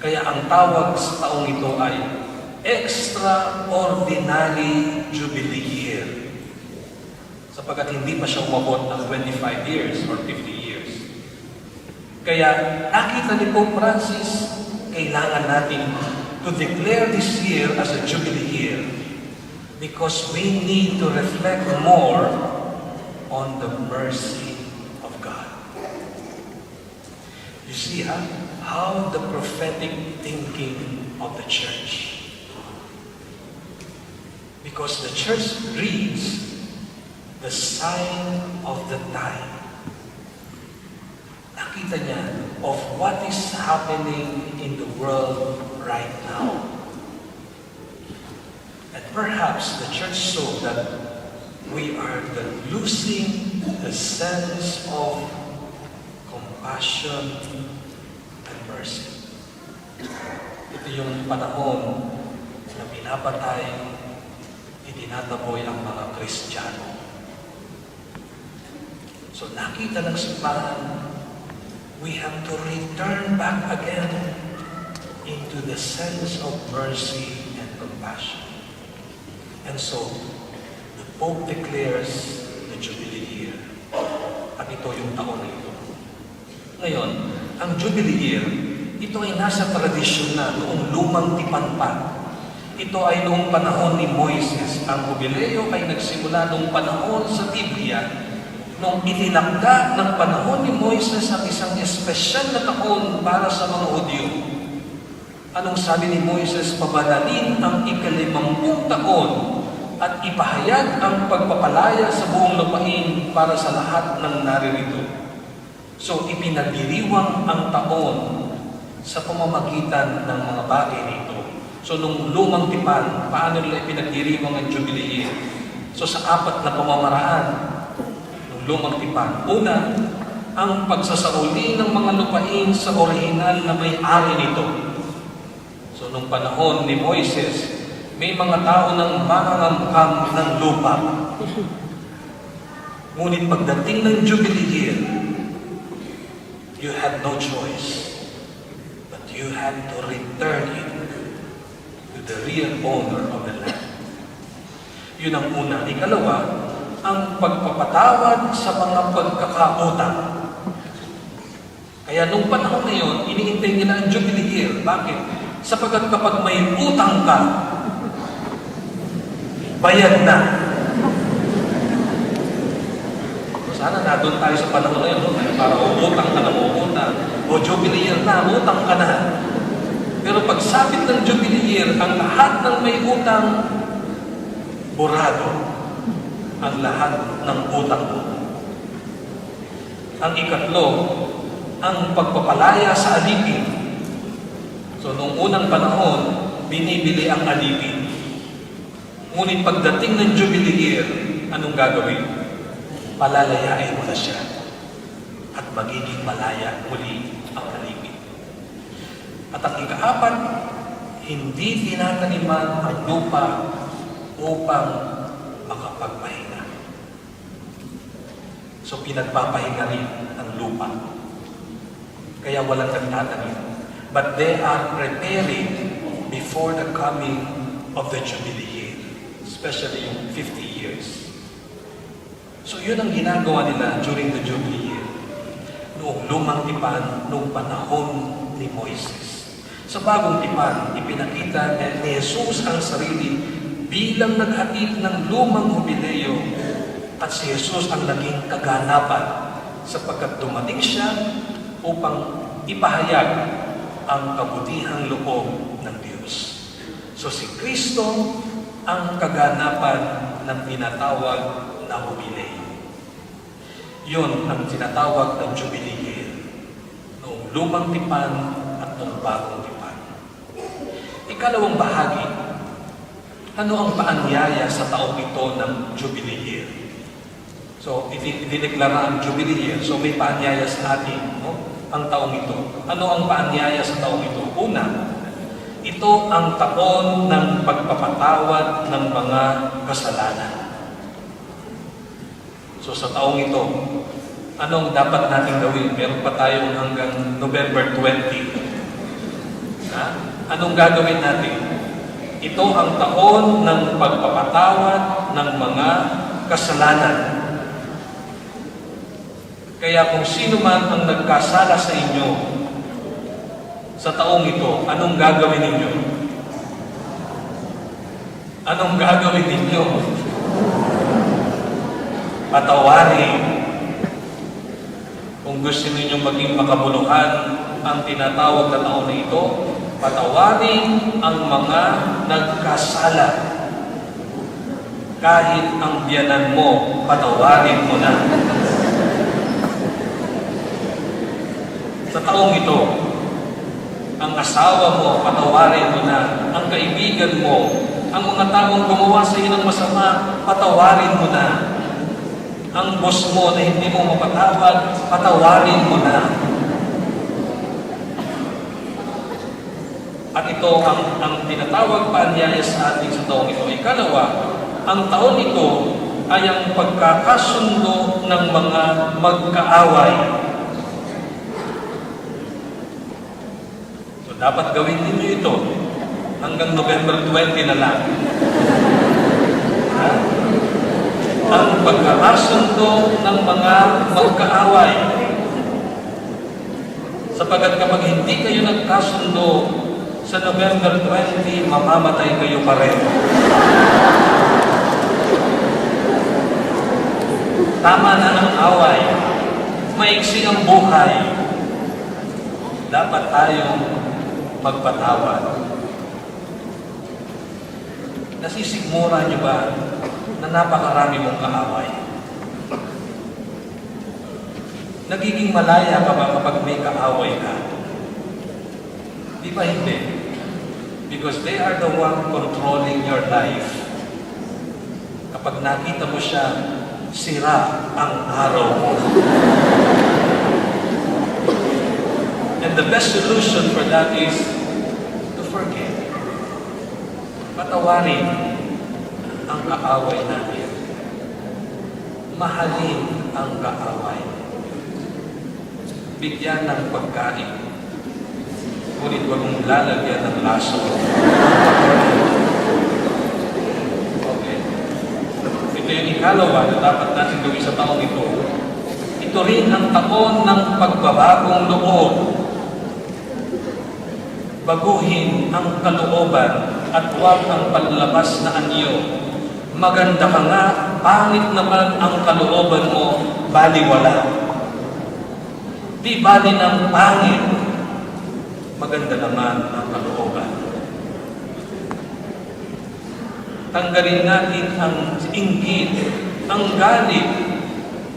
Kaya ang tawag sa taong ito ay Extraordinary Jubilee Year. Sapagkat hindi pa siya umabot ng 25 years or 50 years. Kaya nakita ni Pope Francis, kailangan natin to declare this year as a Jubilee year because we need to reflect more on the mercy of God. You see how the prophetic thinking of the church. Because the church reads the sign of the time. Nakita niya of what is happening in the world right now. And perhaps the church saw that we are losing the sense of compassion and mercy. Ito yung panahon na pinapatay, itinataboy ang mga Kristiyano. So nakita ng simbahan, we have to return back again into the sense of mercy and compassion. And so, the Pope declares the Jubilee year. At ito yung taon na ito. Ngayon, ang Jubilee year, ito ay nasa tradisyon na noong lumang tipan pa. Ito ay noong panahon ni Moises. Ang jubileo ay nagsimula noong panahon sa Biblia, nung itinakda ng panahon ni Moises ang isang espesyal na taon para sa mga Hudyo. Anong sabi ni Moises? Pabanalin ang ika-50 taon at ipahayag ang pagpapalaya sa buong lupain para sa lahat ng naririto. So, ipinagdiriwang ang taon sa pamamagitan ng mga bagay nito. So, nung lumang tipan, paano nila ipinagdiriwang ang Jubilee year? So, sa 4 na pamamaraan, lumang tipan. Una, ang pagsasauli ng mga lupain sa orihinal na may-ari nito. So, nung panahon ni Moises, may mga tao ng mangangamkam ng lupa. Ngunit pagdating ng Jubilee year, you had no choice, but you had to return it to the real owner of the land. Yun ang una. Ikalawa, ang pagpapatawad sa mga pagkakautang. Kaya nung panahon na yun, iniintay nila ang Jubilee year. Bakit? Sapagkat kapag may utang ka, bayad na. So sana doon tayo sa panahon na yun, no? Para utang ka na utang. O Jubilee year na, utang ka na. Pero pag sabit ng Jubilee year, ang lahat ng may utang, burado ang lahat ng utang mo. Ang ikatlo, ang pagpapalaya sa alipin. So, noong unang panahon, binibili ang alipin. Ngunit pagdating ng Jubilee year, anong gagawin? Palalayain mo na siya. At magiging malaya muli ang alipin. At ang ikaapat, hindi tinataniman ang lupa upang makapagpahinga. So, pinagpapahinga rin ang lupa. Kaya walang nagtatanim. But they are preparing before the coming of the Jubilee year. Especially yung 50 years. So, yun ang ginagawa nila during the Jubilee year. Noong lumang tipan, noong panahon ni Moises. Sa bagong tipan, ipinakita ni Jesus ang sarili bilang naghatid ng lumang jubileo at si Jesus ang naging kaganapan sapagkat dumating siya upang ipahayag ang kabutihang loob ng Diyos. So si Kristo ang kaganapan ng tinatawag na jubileo. Yun ang tinatawag ng Jubilee year. nung lumang tipan at nung bagong tipan. Ikalawang bahagi, ano ang paanyaya sa taong ito ng Jubilee Year? So, idineklara ang Jubilee Year. So, may paanyaya sa atin, no? Ang taong ito. Ano ang paanyaya sa taong ito? Una, ito ang taon ng pagpapatawad ng mga kasalanan. So, sa taong ito, anong dapat natin gawin? Meron pa tayong hanggang November 20. Ha? Anong gagawin natin? Ito ang taon ng pagpapatawad ng mga kasalanan. Kaya kung sino man ang nagkasala sa inyo sa taong ito, anong gagawin ninyo? Anong gagawin ninyo? Patawarin. Kung gusto ninyong maging makabuluhan ang tinatawag na taon na ito, patawarin ang mga nagkasala. Kahit ang biyanan mo, patawarin mo na. Sa taong ito, ang asawa mo, patawarin mo na. Ang kaibigan mo, ang mga taong gumawa sa iyo ng masama, patawarin mo na. Ang boss mo na hindi mo mapatawad, patawarin mo na. At ito ang tinatawag paanyaya sa ating sa taong ito. Ikalawa, ang taon ito ay ang pagkakasundo ng mga magkaaway. So, dapat gawin ninyo ito hanggang November 20 na lang. Ang pagkakasundo ng mga magkaaway. Sapagat kapag hindi kayo nagkasundo sa November 20, mamamatay kayo pa rin. Tama na ang away. Maiksi ang buhay. Dapat tayong magpatawad. Nasisigmura niyo ba na napakarami mong kaaway? Nagiging malaya ka ba kapag may kaaway ka? Di ba hindi? Because they are the one controlling your life. Kapag nakita mo siya, sira ang araw mo. And the best solution for that is to forgive. Patawarin ang kaaway natin. Mahalin ang kaaway. Bigyan ng pagkain. Ngunit huwag mong lalagyan ng laso. Okay. Ito yung ikalawa na dapat natin gawin sa taong ito. Ito rin ang taon ng pagbabagong loob. Baguhin ang kalooban at huwag ang panlabas na anyo. Maganda ka nga, pangit naman ang kalooban mo, baliwala. Di bali ng pangit, maganda naman ang kalooban. Tanggalin natin ang inggit, ang galit,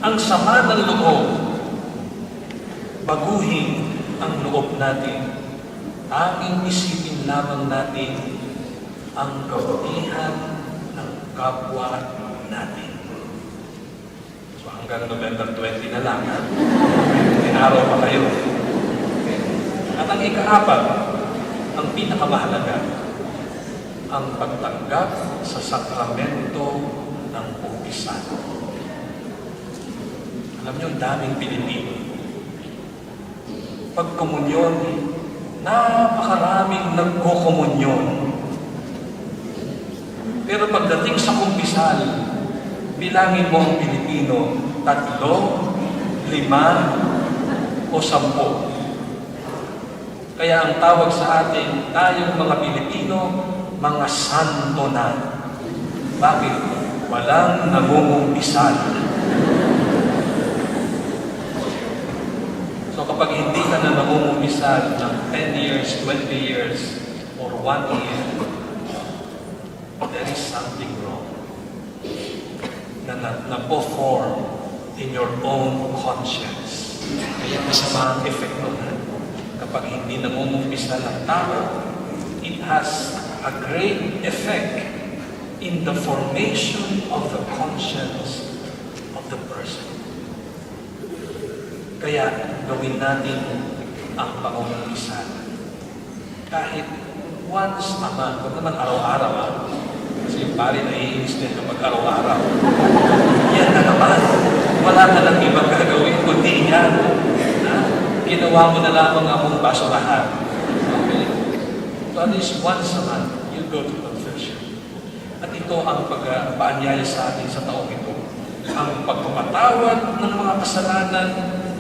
ang sama ng loob. Baguhin ang loob natin. Aming isipin lamang natin ang kabutihan ng kapwa natin. So hanggang November 20 na lang, ha? May araw pa kayo. At ang ikaapat, ang pinakamahalaga, ang pagtanggap sa sakramento ng bautismo. Alam niyo, daming Pilipino. Pag komunyon, napakaraming nagko-komunyon. Pero pagdating sa kumpisal, bilangin mo ang Pilipino, 3, 5, o 10. Kaya ang tawag sa atin, tayong mga Pilipino, mga santo na. Bakit? Walang nangungumpisal. So kapag hindi ka na nangungumpisal ng 10 years, 20 years, or 1 year, there is something wrong na na-perform in your own conscience. Kaya masama ang epekto na. kapag hindi nangungumpisa ng tao, it has a great effect in the formation of the conscience of the person. Kaya gawin natin ang pangungumpisa. Kahit once a month, huwag naman araw-araw. Kasi yung pare naiinis din kapag araw-araw. Yan na naman. Wala ka lang ibang gagawin kundi yan. Ginawa mo na lamang akong basurahan. Okay? So at least once a month, you go to confession. At ito ang pag-paanyaya sa atin sa taong ito. Ang pagpapatawad ng mga kasalanan,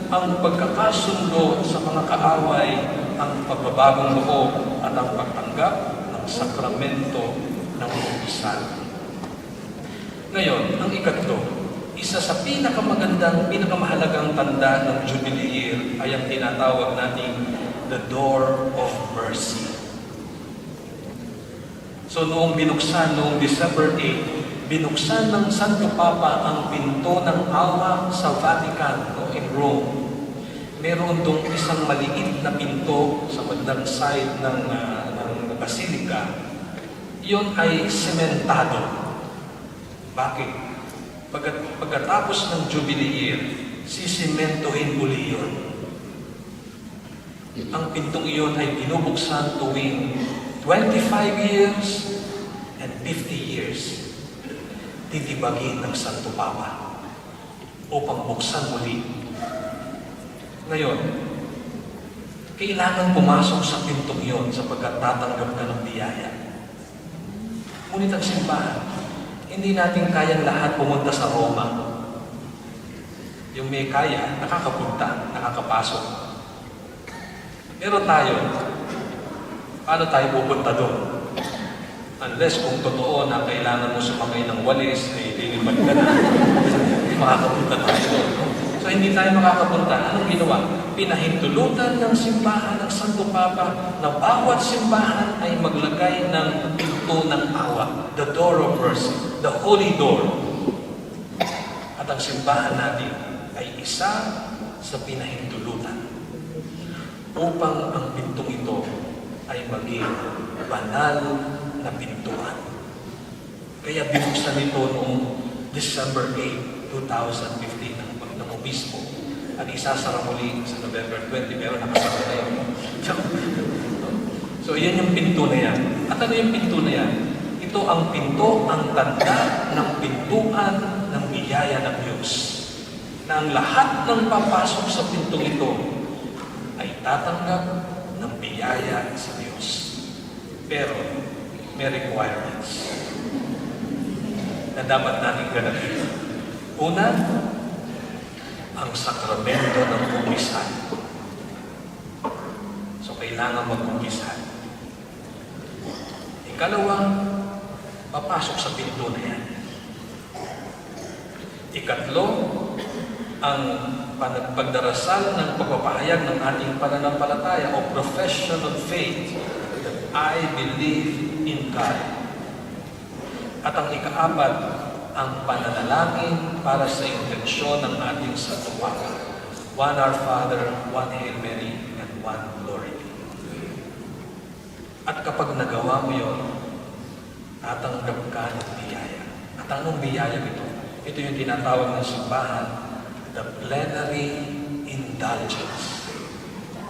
ang pagkakasundo sa mga kaaway, ang pagbabagong loob at ang pagtanggap ng sakramento ng kumpisan. Ngayon, ang ikatlo, isa sa pinakamahalagang tanda ng Jubilee Year ay ang tinatawag nating the door of mercy. So noong December 8, binuksan ng Santo Papa ang pinto ng awa sa Vatican in Rome. Meron dong isang maliit na pinto sa bandang side ng Basilica. Iyon ay sementado. Bakit? Pagkatapos ng Jubilee Year, sisimentohin uli yun. Ang pintong iyon ay binubuksan tuwing 25 years and 50 years. Titibagin ng Santo Papa upang buksan muli. Ngayon, kailangan pumasok sa pintong iyon sapagkat tatanggap ka ng biyaya. Ngunit ang simbahan, hindi natin kayang lahat pumunta sa Roma. Yung may kaya, nakakapunta, nakakapasok. Pero tayo, paano tayo pupunta doon? Unless kung totoo na kailangan mo sumakay ng walis, ay lilipad ka na. Hindi makakapunta tayo doon. So hindi tayo makakapunta. Anong ginawa? Pinahintulutan ng simbahan ng Santo Papa na bawat simbahan ay maglagay ng pinto ng awa, the door of mercy, the holy door. At ang simbahan natin ay isa sa pinahintulutan upang ang pintong ito ay maging banal na pintuan. Kaya binuksan ito noong December 8, 2015 ng obispo. At isasara muli sa November 20, pero nakasara na yun. So, yan yung pinto na yan. At ano yung pinto na yan? Ito ang pinto, ang tanda ng pintuan ng biyaya ng Diyos. Na ang lahat ng papasok sa pintong ito ay tatanggap ng biyaya sa Diyos. Pero, may requirements na dapat natin ganapin. Una, ang sakramento ng kumpisan. So, kailangan mag-kumpisan. Ikalawa, papasok sa pinto na yan. Ikatlo, ang pagdarasal ng pagpapahayag ng ating pananampalataya o profession of faith that I believe in God. At ang ikaapat, ang pananalangin para sa intensyon ng ating Santo Papa. One Our Father, one Hail Mary, and one Glory. At kapag nagawa mo yun, tatanggap ka ng biyaya. At anong biyaya ito? Ito yung tinatawag ng simbahan, the plenary indulgence.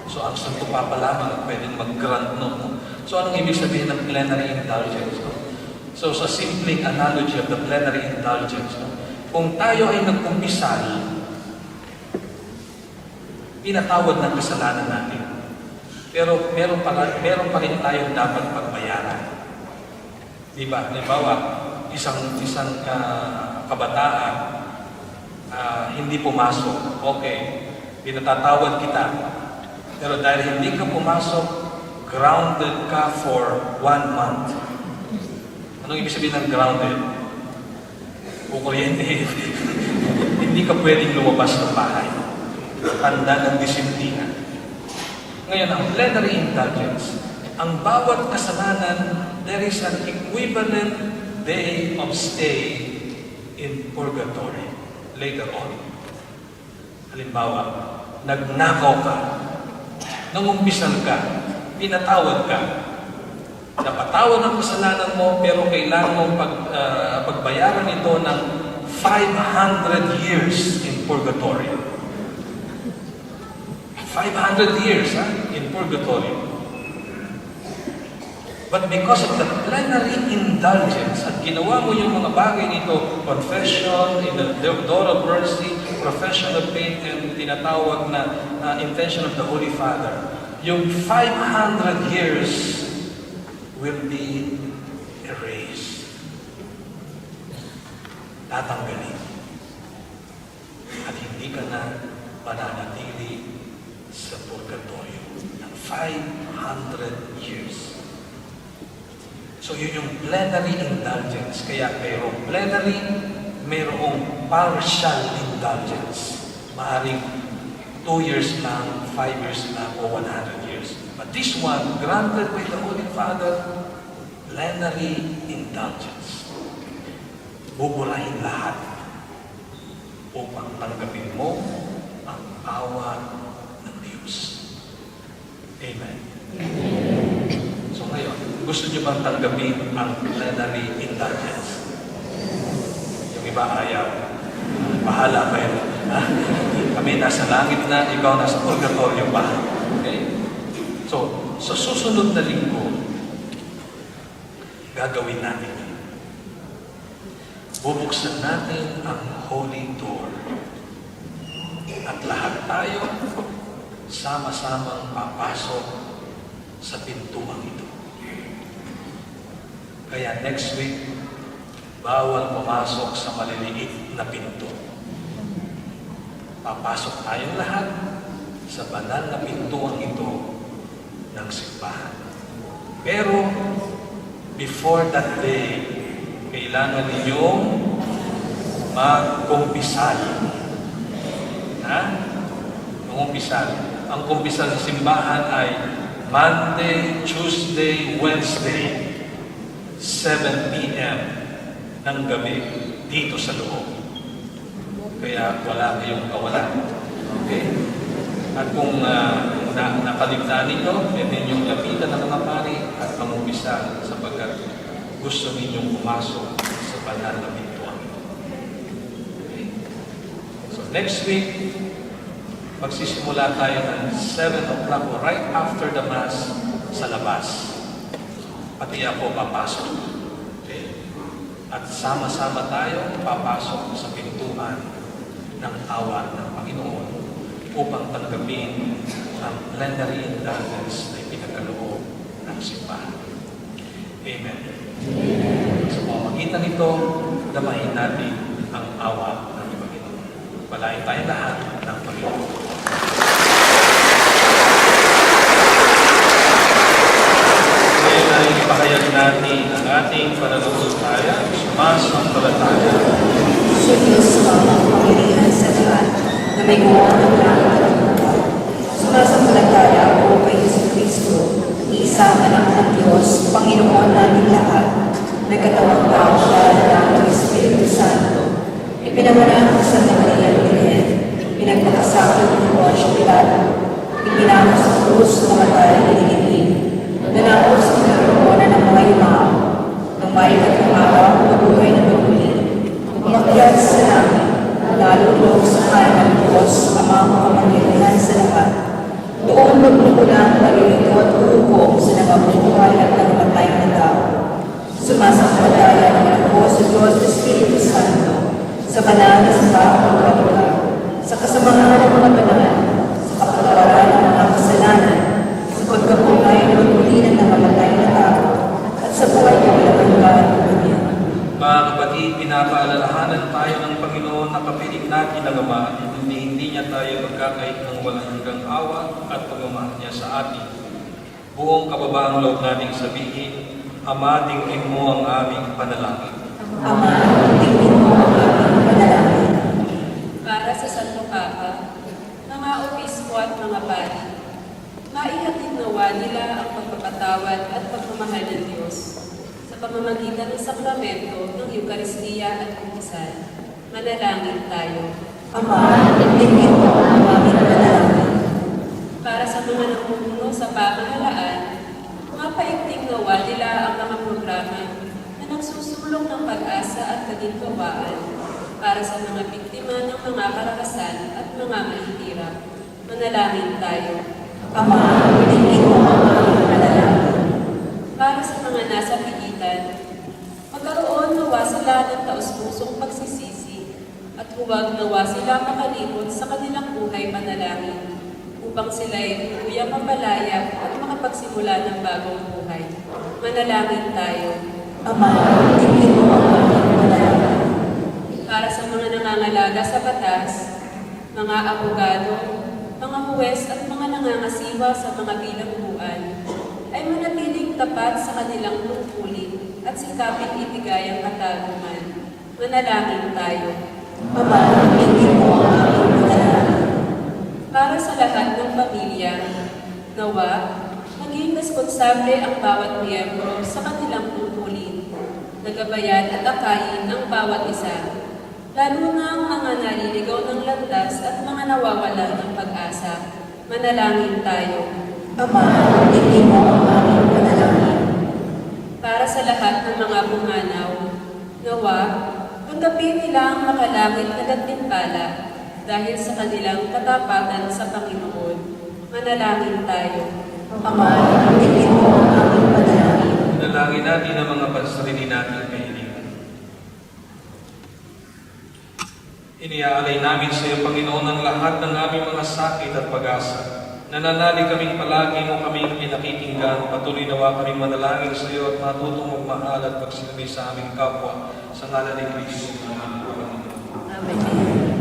So, ang Santo Papa lamang pwedeng mag-grant no? So, anong ibig sabihin ng plenary indulgence? No? So, sa simpleng analogy of the plenary indulgence, no? Kung tayo ay nagkumpisal, pinatawad ng kasalanan natin. Pero meron pa rin tayong dapat pagbayaran. Diba? Halimbawa, isang kabataan, hindi pumasok. Okay, pinatatawad kita. Pero dahil hindi ka pumasok, grounded ka for 1 month. Anong ibig sabihin ng grounded? Kukuryente. Hindi ka pwedeng lumabas ng bahay. Tanda ng disiplina. Ngayon, ang plenary indulgence, ang bawat kasalanan, there is an equivalent day of stay in purgatory later on. Halimbawa, nagnakaw ka. Nangumpisal ka, pinatawad ka. Napatawad ang kasalanan mo, pero kailangan mong pagbayaran ito ng 500 years in purgatory. 500 years in purgatory. But because of the plenary indulgence, at ginawa mo yung mga bagay nito, confession, in the door of mercy, profession of faith, and tinatawag na intention of the Holy Father, yung 500 years will be erased. Tatanggalin. At hindi ka na mananatili sa purgatorio ng 500 years. So yun yung plenary indulgence. Kaya mayroong plenary, mayroong partial indulgence. Maaring 2 years lang, 5 years lang, o 100 years. But this one, granted by the Holy Father, plenary indulgence. Buburahin lahat upang tanggapin mo ang awa ng Diyos. Amen. So ngayon, gusto niyo bang tanggapin ang plenary indulgence? Yung iba ayaw. Bahala kayo. Kami nasa langit na, ikaw nasa purgatorio pa. Okay? So, sa susunod na linggo, gagawin natin yun. Bubuksan natin ang holy door. At lahat tayo, sama-samang papasok sa pintuang ito. Kaya next week, bawal pumasok sa maliliit na pinto. Papasok tayong lahat sa banal na pintuang ito ng simbahan. Pero, before that day, kailangan ninyong mag-kumpisal. Kumpisal. Ang kumpisal sa simbahan ay Monday, Tuesday, Wednesday, 7 p.m. ng gabi dito sa loob. Kaya wala kayong kawalan. Okay? At kung nakaligtaan ninyo, pwede ninyong lapitan ng mga pari at pangumpisal sapagkat gusto ninyong pumasok sa banal na pintuan. Okay? So next week, magsisimula tayo ng 7 o'clock o right after the Mass sa labas. Pati ako papasok. Okay? At sama-sama tayo papasok sa pintuan ng awa ng Panginoon upang tanggapin ang plenary indulgence na ipinagkaloob ng simbahan. Amen. Sa pamamagitan nito, damahin natin ang awa ng Panginoon. Palain tayo lahat ng Panginoon. Ngayon ay ipahayag natin ang ating pananampalataya, sumasampalataya. Sa Diyos ang makapangyarihan sa lahat na may gawa ng lahat. Sumasampalataya ako kay Yesu Cristo, isang anak ng Diyos, Panginoon natin lahat, nagkatawang tao siya ng Espiritu Santo. Ipinanganak sa Maria Virgen, pinagpakasakit ng Poncio Pilato, ipinako sa krus na matay inilibing, nanako sa pinagkakona ng mga yumao, nang may tatlong araw na buhay na pagmuli, umakyat sa langit, nalulog sa kanan ng Diyos, ang mga makapangyarihan sa lahat. Doon magmumulang parilito at hukom sa nangabubuhay at nangamatay na tao. Sumasampalataya naman ako sa Diyos Espiritu Santo, sa banal na simbahan Catholica, sa kasamahan ng mga banal, sa kapatawaran ng mga kasalanan, sa pagkabuhay ng muli ng nangamatay na tao, at sa buhay ng pinagkakaan ng Kanya. Mga kapatid, pinapaalalahanan tayo ng Panginoon na kapiling natin ang Ama, hindi niya tayo magkakait ng walang hanggang awa at pagmamahal niya sa atin. Buong kababaang loob nating sabihin, Ama, tingin mo ang aming panalangin. Ama, tingin mo ang aming panalangin. Para sa Santo Papa, mga obispo at mga pari, maihatid nawa nila ang pagpapatawad at pagmamahal ng Diyos sa pamamagitan ng sakramento ng Eukaristiya at Kumpisal. Manalangin tayo. Ama, tingin mo ang aming panalangin. para sa mga namumuno sa pamahalaan, mapaigting nawa nila ang mga programa na nagsusulong ng pag-asa at kaginhawaan para sa mga biktima ng mga karakasan at mga mahihirap. Manalangin tayo. Ama, pinigin mo ang aming panalangin. Para sa mga nasa pigitan, magkaroon nawa sila ng taus-pusong pagsisisi at huwag nawa sila makalimot sa kanilang buhay panalangin upang sila'y tuluyang mapalaya at makapagsimula ng bagong buhay. Manalangin tayo. Ama, pinigin mo ang aming panalangin. Para sa mga nangangalaga sa batas, mga abogado, mga huwes at mga nangangasiwa sa mga bilangguan, ay manatiling tapat sa kanilang tungkulin at sikaping ibigay ang katarungan. Manalangin tayo. Ama, pinigin mo ang aming panalangin. Para sa lahat ng pamilya, nawa, maging responsable ang bawat miyembro sa kanilang tungkulin, nagabayan at akayin ang bawat isa, lalo na ang mga naliligaw ng landas at mga nawawalan ng pag-asa. Manalangin tayo. Ama, pinigin mo ang aming panalangin. Para sa lahat ng mga pumanaw, nawa, tanggapin nila ang makalangit na gantimpala dahil sa kanilang katapatan sa Panginoon. Manalangin tayo. Ama, pinigin mo ang aming panalangin. Dalangin natin ang mga pansarili natin kahilingan. Iniaalay namin sa iyo, Panginoon, ang lahat ng aming mga sakit at pag-asa. Nananalig kaming palagi mo kaming pinakikinggan. Patuloy nawa kaming manalangin sa iyo at matutong magmahal at pagsilbi sa aming kapwa sa ngalan ni Kristo ng aming Panginoon. Amen.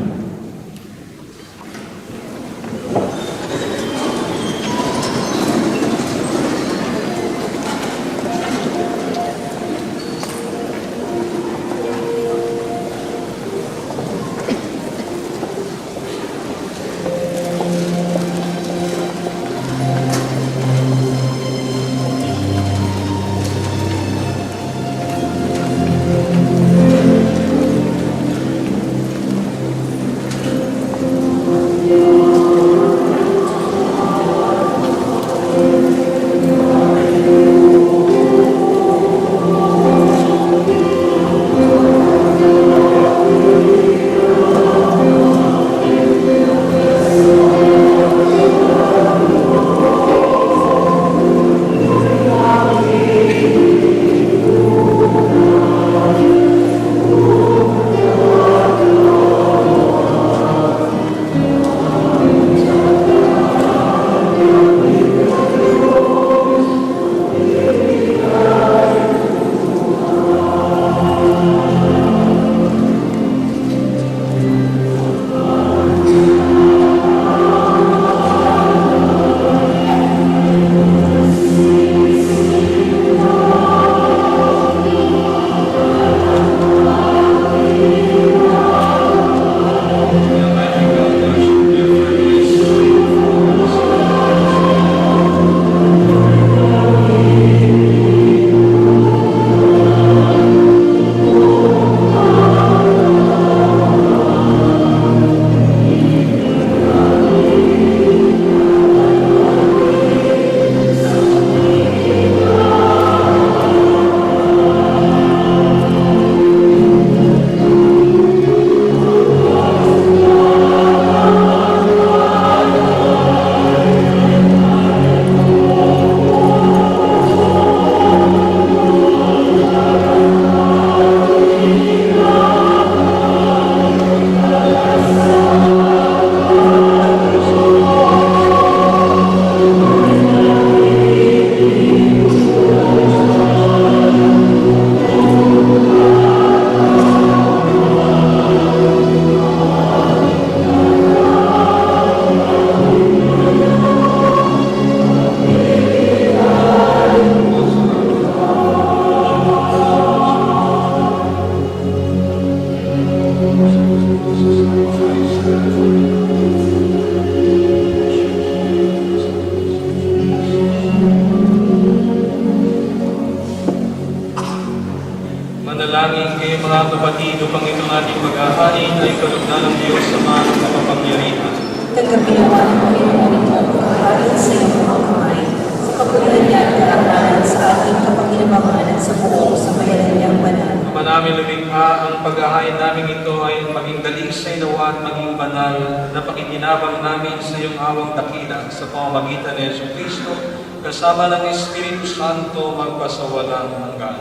Manalangin kayo mga kapatid upang ito ating pag-ahain ay kalugdan ng Diyos sa mga kapapangyarihan. Tanggapin nawa ng Panginoon ito ang ihahalin sa iyong mga kamay, sa kabulihan niya at karangalan sa ating kapakinabangan at sa buong sambayanan niyang banal. Ama namin lumikha, ang paghahain namin ito ay maging dalisay nawa at maging banal na pakikinabang namin sa iyong awang dakila sa pamamagitan ni Yesu Kristo kasama ng Espiritu Santo magpasawalang hanggan.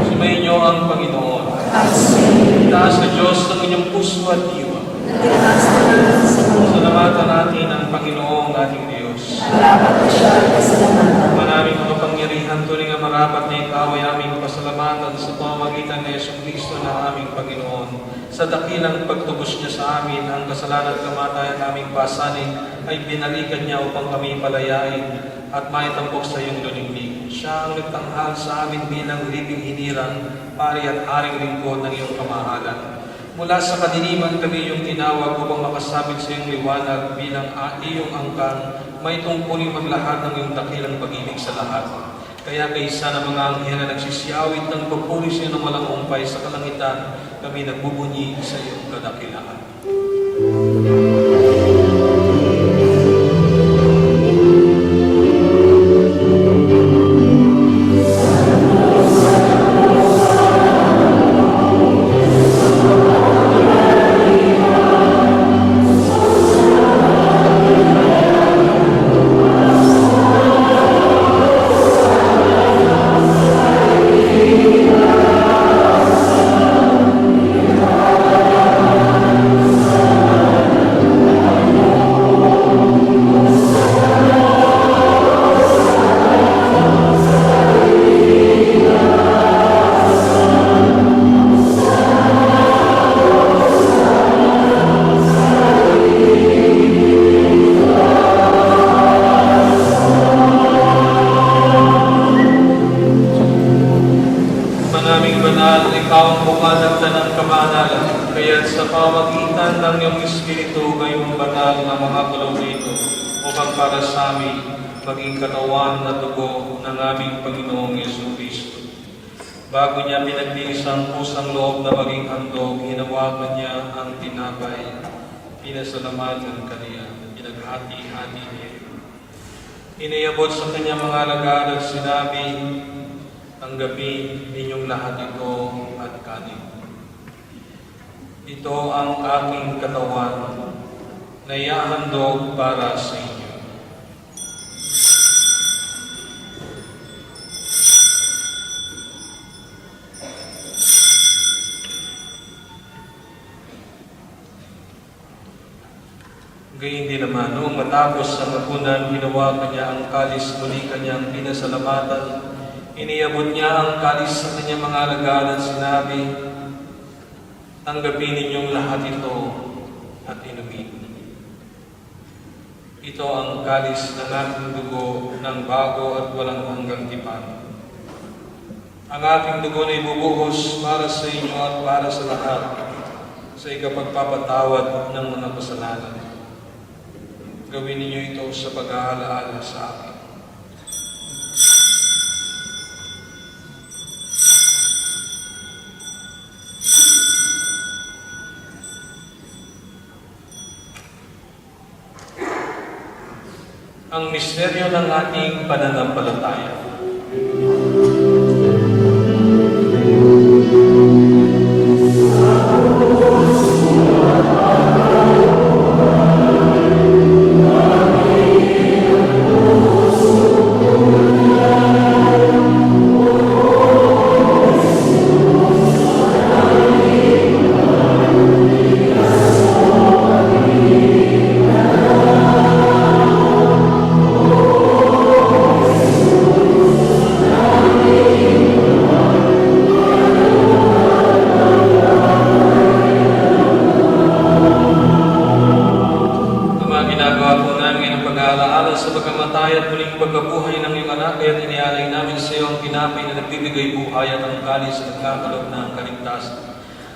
Sumayin niyo ang Panginoon. Itaas sa Diyos ang inyong puso at diwa. Salamatan natin ang Panginoong ating Diyos. Manaming mga pangyarihan tuloy nga marapat na ikaw ay aming pasalamatan sa pamamagitan ni Yesu Kristo na aming Panginoon. Sa dakilang pagtubos niya sa amin, ang kasalanan at kamatayan aming pasanin ay binalikan niya upang kami palayain at maitampok sa iyong luningning. Siya ang nagtanghal sa amin bilang libing hinirang, pari at haring lingkod ng iyong kamahalan. Mula sa kadiliman kami iyong tinawag upang makasabit sa iyong liwanag bilang iyong angkan, may tungkulin maglahat ng iyong dakilang pag-ibig sa lahat. Kaya kaysa ng mga anghel na nagsisiyawit ng pagpuri sa iyo ng walang umpay sa kalangitan, kami nagbubunyi sa iyong kadakilaan. Maging katawan na dugo ng aming Panginoong Yesu Kristo. Bago niya pinagtiis ang pusang loob na maging handog, hinawakan niya ang tinapay, pinasalamatan kaniya, pinaghati-hati niya. Iniyabot sa kanyang mga alagad at sinabi, tanggapin ninyong lahat ito at kanin. Ito ang aking katawan na iahandog para sa inyo. Gayun din naman, noong matapos ang hapunan, hinawakan niya ang kalis, muli kanyang pinasalamatan. Iniabot niya ang kalis sa kanyang mga alagad at sinabi, tanggapin ninyong lahat ito at inumin. Ito ang kalis ng aking dugo ng bago at walang hanggang tipan. Ang aking dugo na ibubuhos para sa inyo at para sa lahat sa ikapagpapatawad ng mga kasalanan. Gawin ninyo ito sa pag-aalaala sa akin. Ang misteryo ng ating pananampalataya.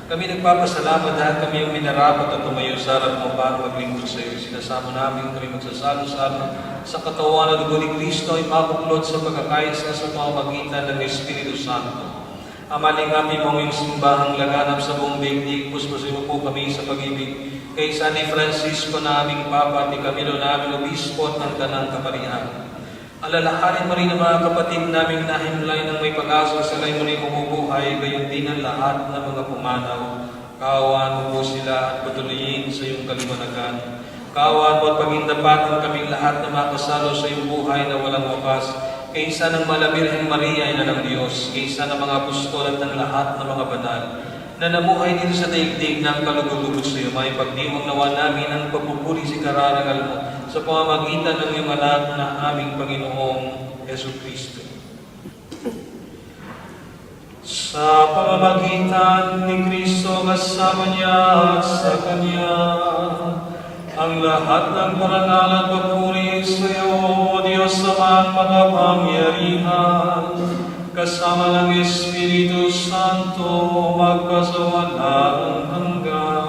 Kami nagpapasalamat dahil kami yung minarapat at tumayo sa harap mo para maglingkod sa iyo. Sinasama namin kami magsasalo-salo sa katawan at dugo ni Kristo ay mabuklod sa pagkakaisa sa pamamagitan ng Espiritu Santo. Amalingapi mong iyong simbahang laganap sa buong daigdig, puspusin mo po kami sa pag-ibig. Kay San ni Francisco na aming Papa, ni Camilo na aming Obispo at ng Kanang Kaparihan. Alalahanin mo rin ang mga kapatid naming nahimlay ng may pag-asa sa lay mo rin umubuhay, gayon din ang lahat ng mga pumanaw. Kaawaan mo po sila at patuloyin sa iyong kaliwanagan. Kaawaan mo at pagindapatan kaming lahat na makasalo sa iyong buhay na walang wakas. Kaysa ng Malabirheng Maria na ng Diyos, kaysa ng mga apostol at ng lahat ng mga banal, na namuhay din sa daigdig ng kalugod-lugod sa iyo, may pagdiwang nawa namin ang pagpupuri si kararangal mo sa pamamagitan ng iyong anak na aming Panginoong Yesu Kristo. Sa pamamagitan ni Kristo kasama niya at sa Kanya, ang lahat ng parangal at papuri sa iyo, O Diyos Amang makapangyarihan, kasama ng Espiritu Santo, magpasawalang hanggan.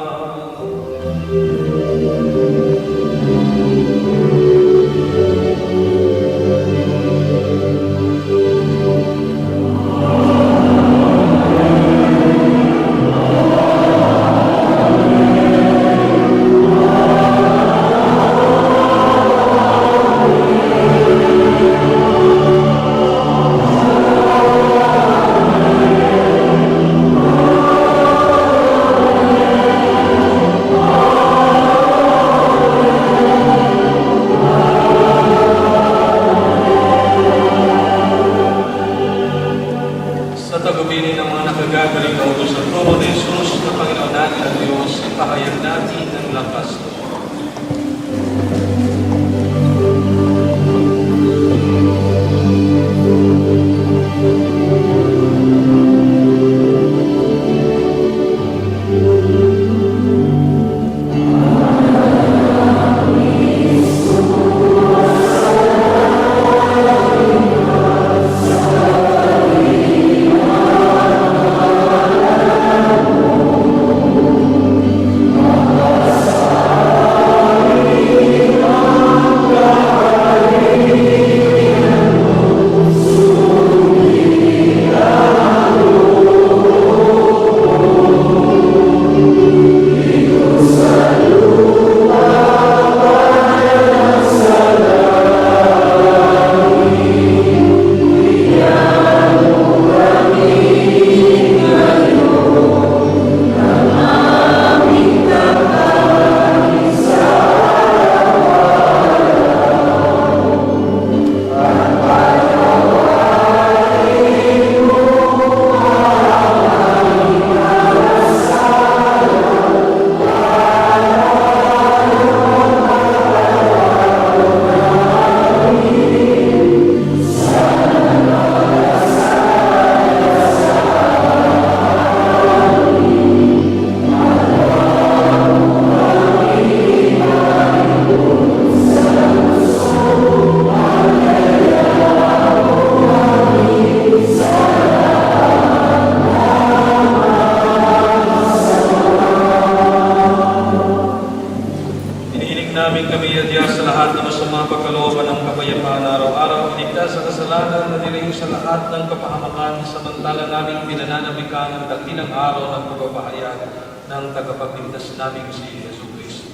Samantala namin pinananabikan ang dakilang araw ng pagbabahayag ng tagapagligtas namin si Yesu Kristo.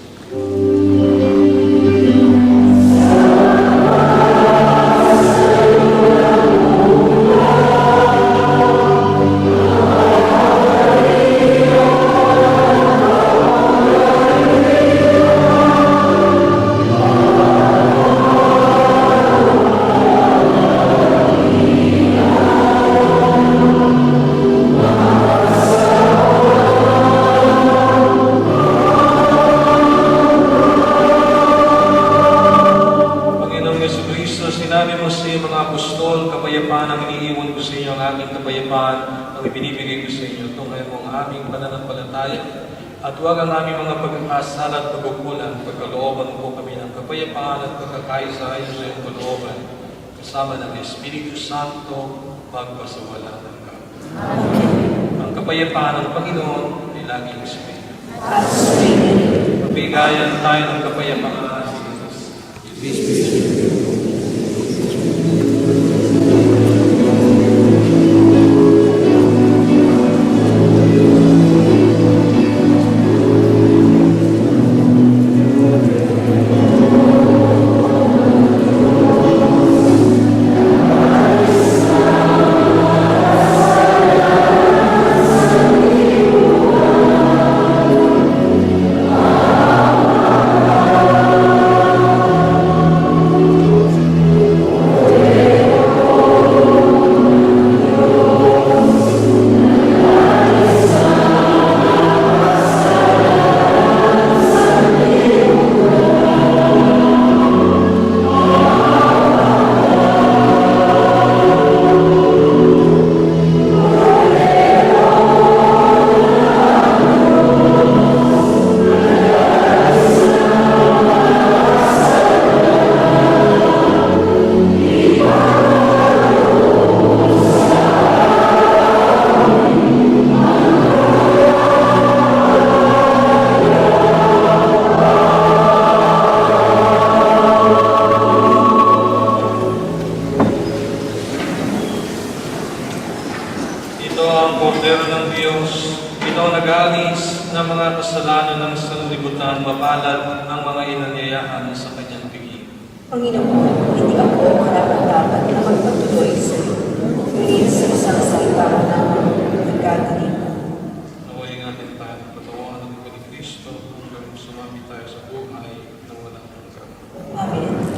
At huwag ang aming mga pag-asa at pagkukulang, pagkalooban po kami ng kapayapaan at pagkakaisa ayon sa iyong kalooban, kasama ng Espiritu Santo, magpasawalang hanggan. Ang kapayapaan ng Panginoon ay laging sumainyo. Mabigayan tayo ng kapayapaan sa Jesus. Kordero ng Diyos, ikaw nag-aalis ng mga kasalanan ng sanlibutan, mapalad ang mga inanyayahan sa kanyang piging. Panginoon, hindi ako karapat-dapat na magpatuloy sa iyo. Ngunit sa isang salita mo lamang, nagkagaling ko. Naway nga din tayo ng patawanan ng ni Kristo hanggang sumami tayo sa buhay na walang hanggan. Amen.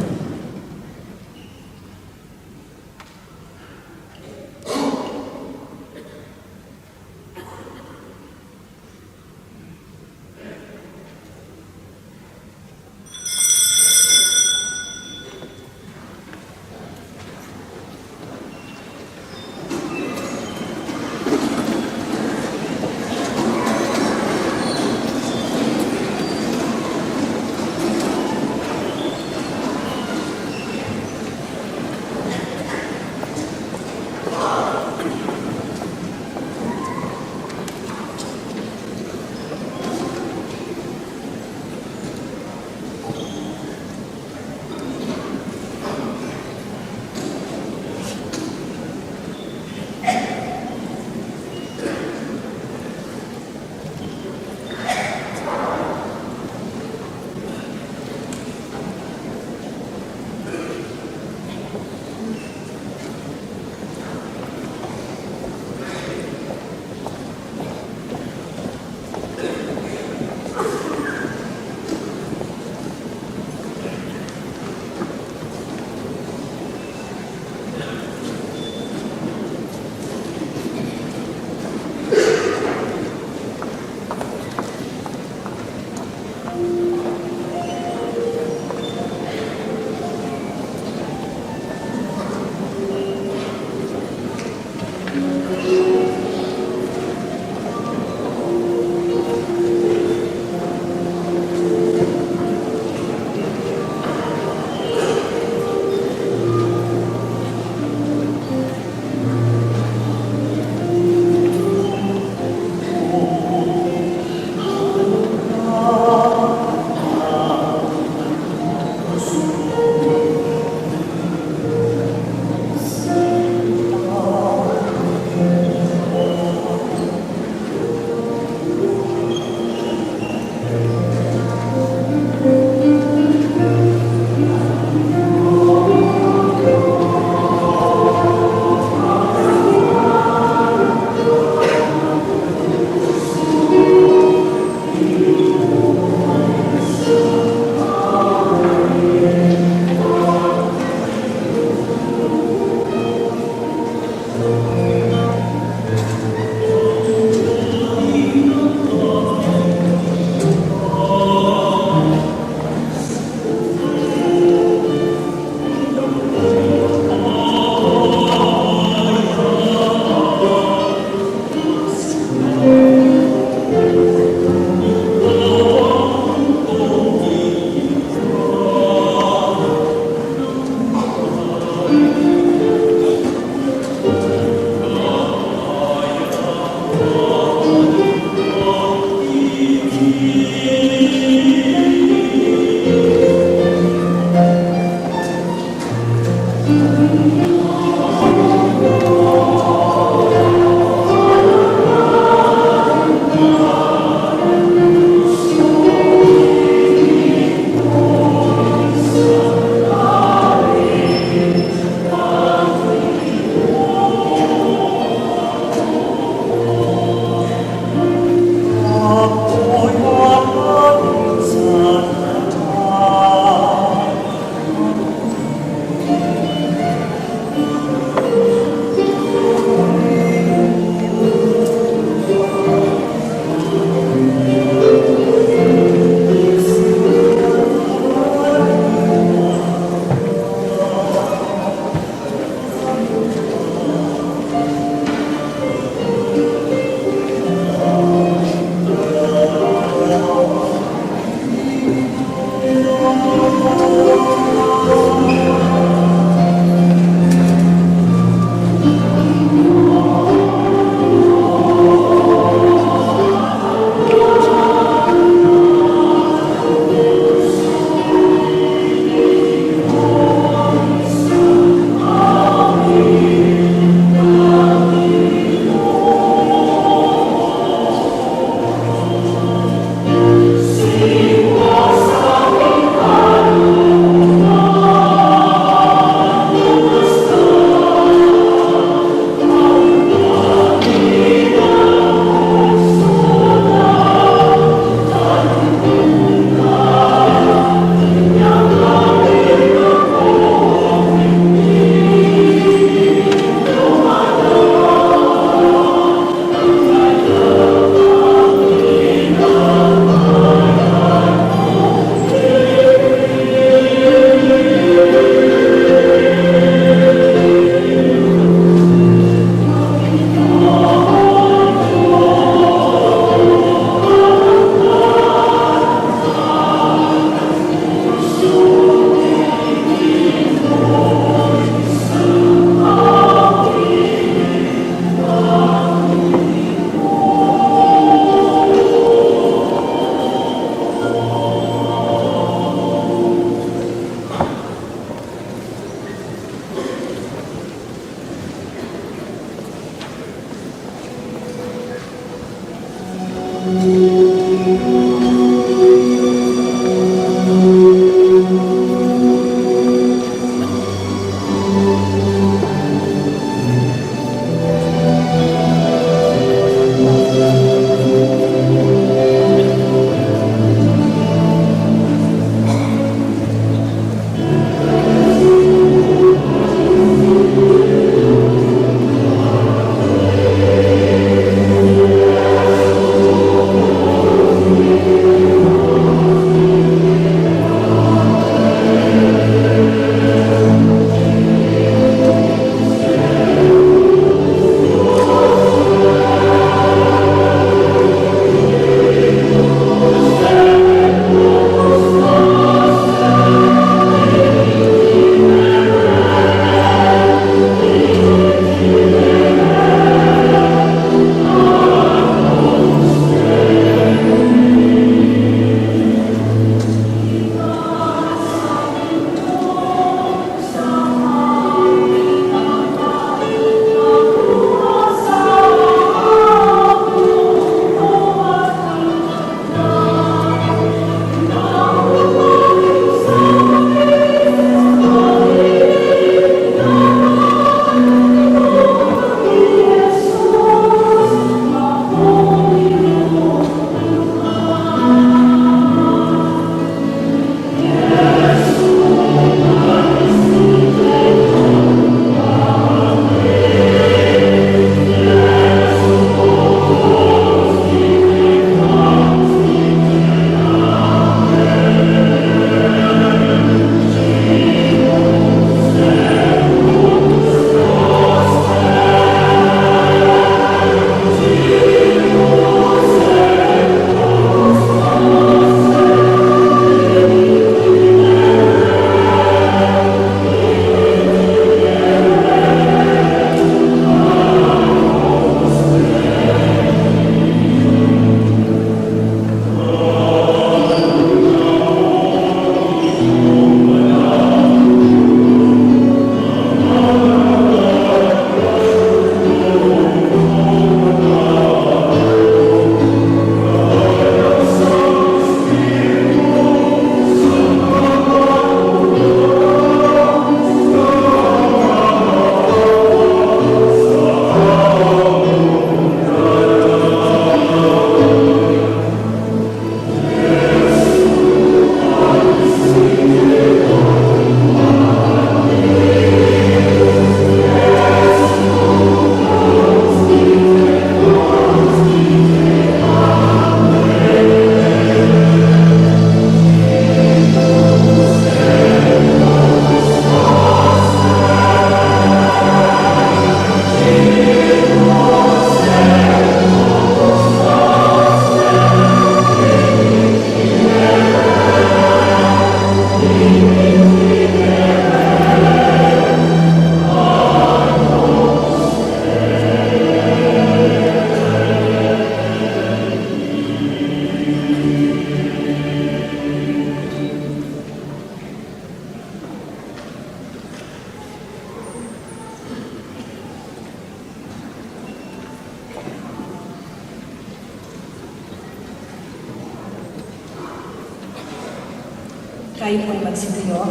Tayo po'y magsitayo.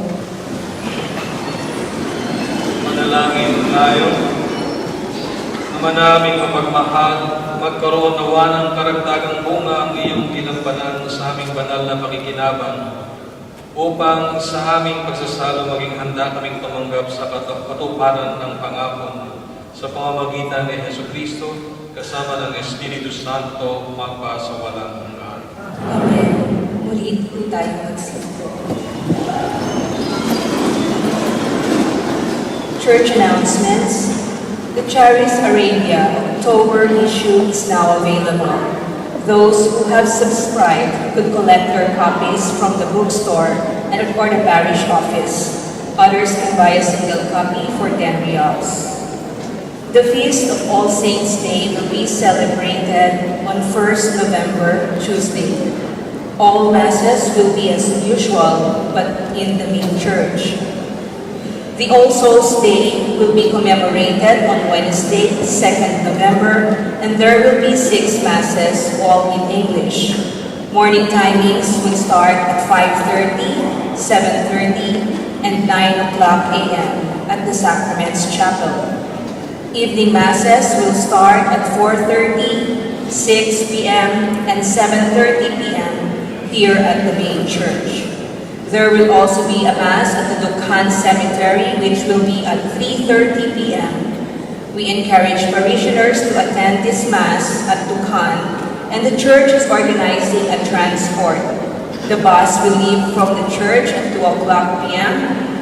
Manalangin tayo. Ama naming mapagmahal, magkaroon nawa ng karagdagang bunga ang iyong ginampanan sa aming banal na pakikinabang upang sa aming pagsasalo maging handa kaming tumanggap sa katuparan ng pangako sa pamamagitan ni Jesucristo kasama ng Espiritu Santo mapa sa walang hanggan. Amen. Muli po tayo magsitayo. Church announcements. The Charis Arabia October issue is now available. Those who have subscribed could collect their copies from the bookstore and or the parish office. Others can buy a single copy for 10 reals. The Feast of All Saints' Day will be celebrated on 1st November, Tuesday. All masses will be as usual, but in the main church. The All Souls' Day will be commemorated on Wednesday, 2nd November, and there will be 6 masses, all in English. Morning timings will start at 5:30, 7:30, and 9 o'clock a.m. at the Sacraments Chapel. Evening masses will start at 4:30, 6 p.m., and 7:30 p.m. here at the main church. There will also be a mass at the Dukhan Cemetery, which will be at 3:30 p.m. We encourage parishioners to attend this mass at Dukhan, and the church is organizing a transport. The bus will leave from the church at 2 o'clock p.m.,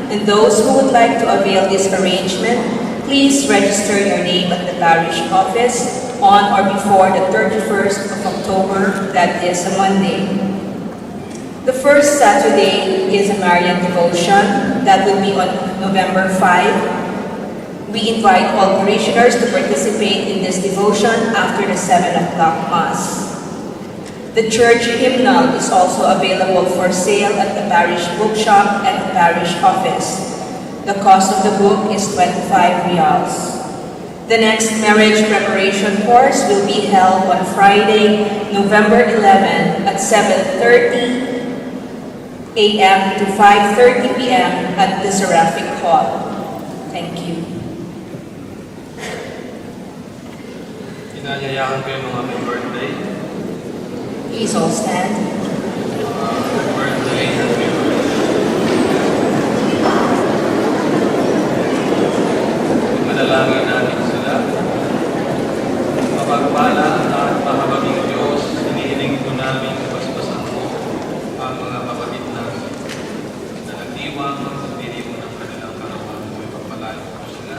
and those who would like to avail this arrangement, please register your name at the parish office on or before the 31st of October, that is a Monday. The first Saturday is a Marian devotion that will be on November 5. We invite all parishioners to participate in this devotion after the 7 o'clock Mass. The church hymnal is also available for sale at the parish bookshop and the parish office. The cost of the book is 25 reals. The next marriage preparation course will be held on Friday, November 11 at 7:30 a.m. to 5:30 p.m. at the Seraphic Hall. Thank you. Inayayahan ko yung mga may birthday. Please all stand. Birthday, happy birthday. Manalangin natin sila. Mapagpala at mahabaging Diyos, hinihiling ko namin kapaspasan mo ang mga kapatid namin na nagdiwang ang pagdiriwang ng kanilang karawang mo. Ipagpalayo ko sila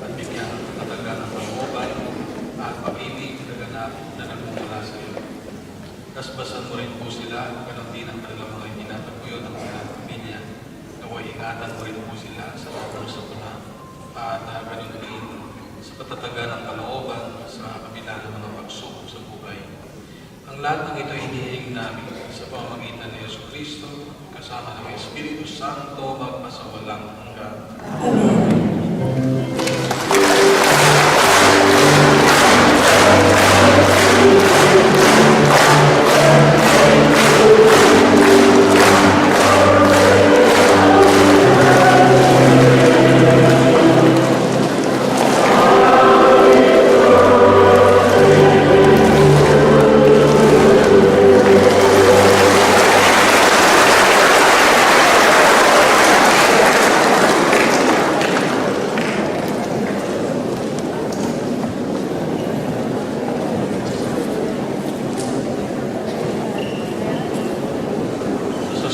at bigyan ng katagal ng pag-ubay at pag-ibig na ganap na nagmumula sa iyo. Kasbasan mo rin po sila, ganun din ang kanilang mga itinataguyod ng mga pamilya. Naway ingatan mo rin po sila sa mga sa puna at ganun din sa patatagan ng kalooban sa kabila ng mga pagsubok sa buhay. Ang lahat ng ito hinihiling namin sa pamamagitan ni Yesu Cristo, kasama ng Espiritu Santo, magpasawalang hanggan.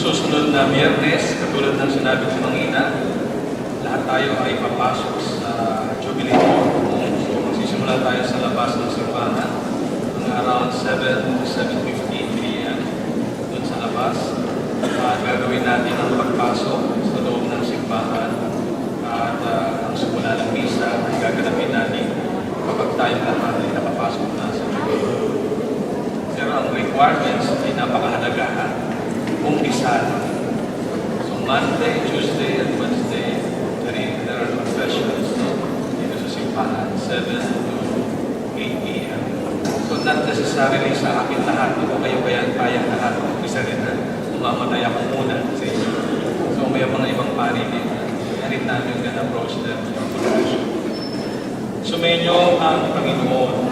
Susunod na Biyernes, katulad ng sinabi ko kanina, lahat tayo ay papasok sa Jubilee Hall. So magsisimula tayo sa labas ng simbahan ng around 7 to 7:15 p.m. doon sa labas. Gagawin natin ang pagpasok sa loob ng simbahan at ang simula ng misa ay gaganapin natin kapag tayo lahat ay nakapasok na sa Jubilee Hall. Pero ang requirements ay napakahalaga. Umpisan. So Monday, Tuesday, and Wednesday, there are confessions dito sa simbahan, 7 to 8 p.m. So not necessarily sa akin lahat, o kayo kayang lahat, isa rin na umamatay ako muna sa inyo. So may mga ibang pari din, rin namin yung approach them to confession. Sumainyo ang Panginoon.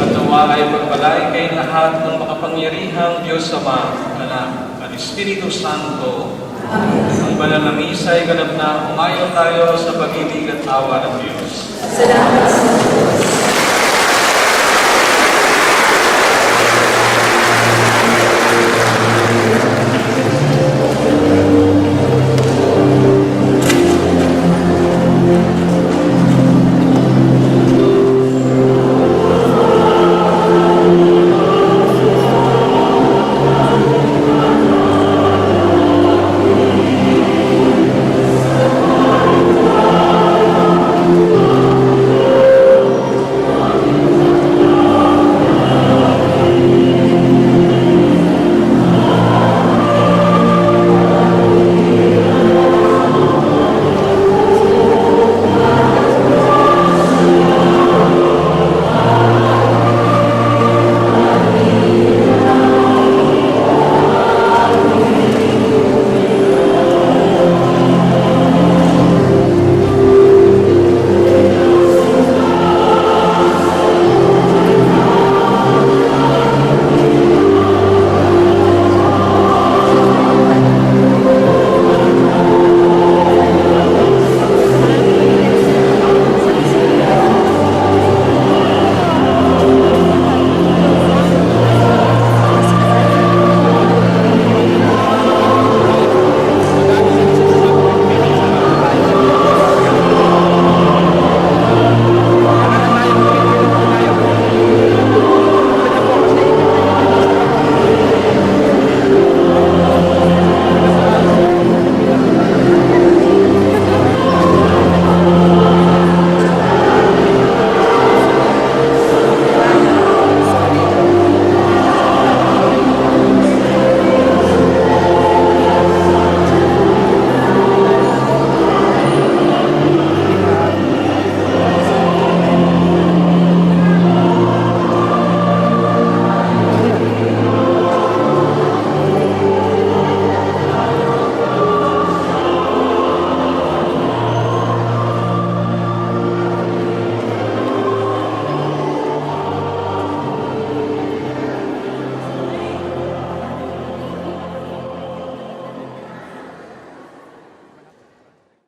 At nawa ay pagpalain kayo lahat ng makapangyarihang Diyos Ama, Anak, at Espiritu Santo. Ang banal na misa ay ganap na umayon tayo sa pag-ibig at awa ng Diyos. Salamat sa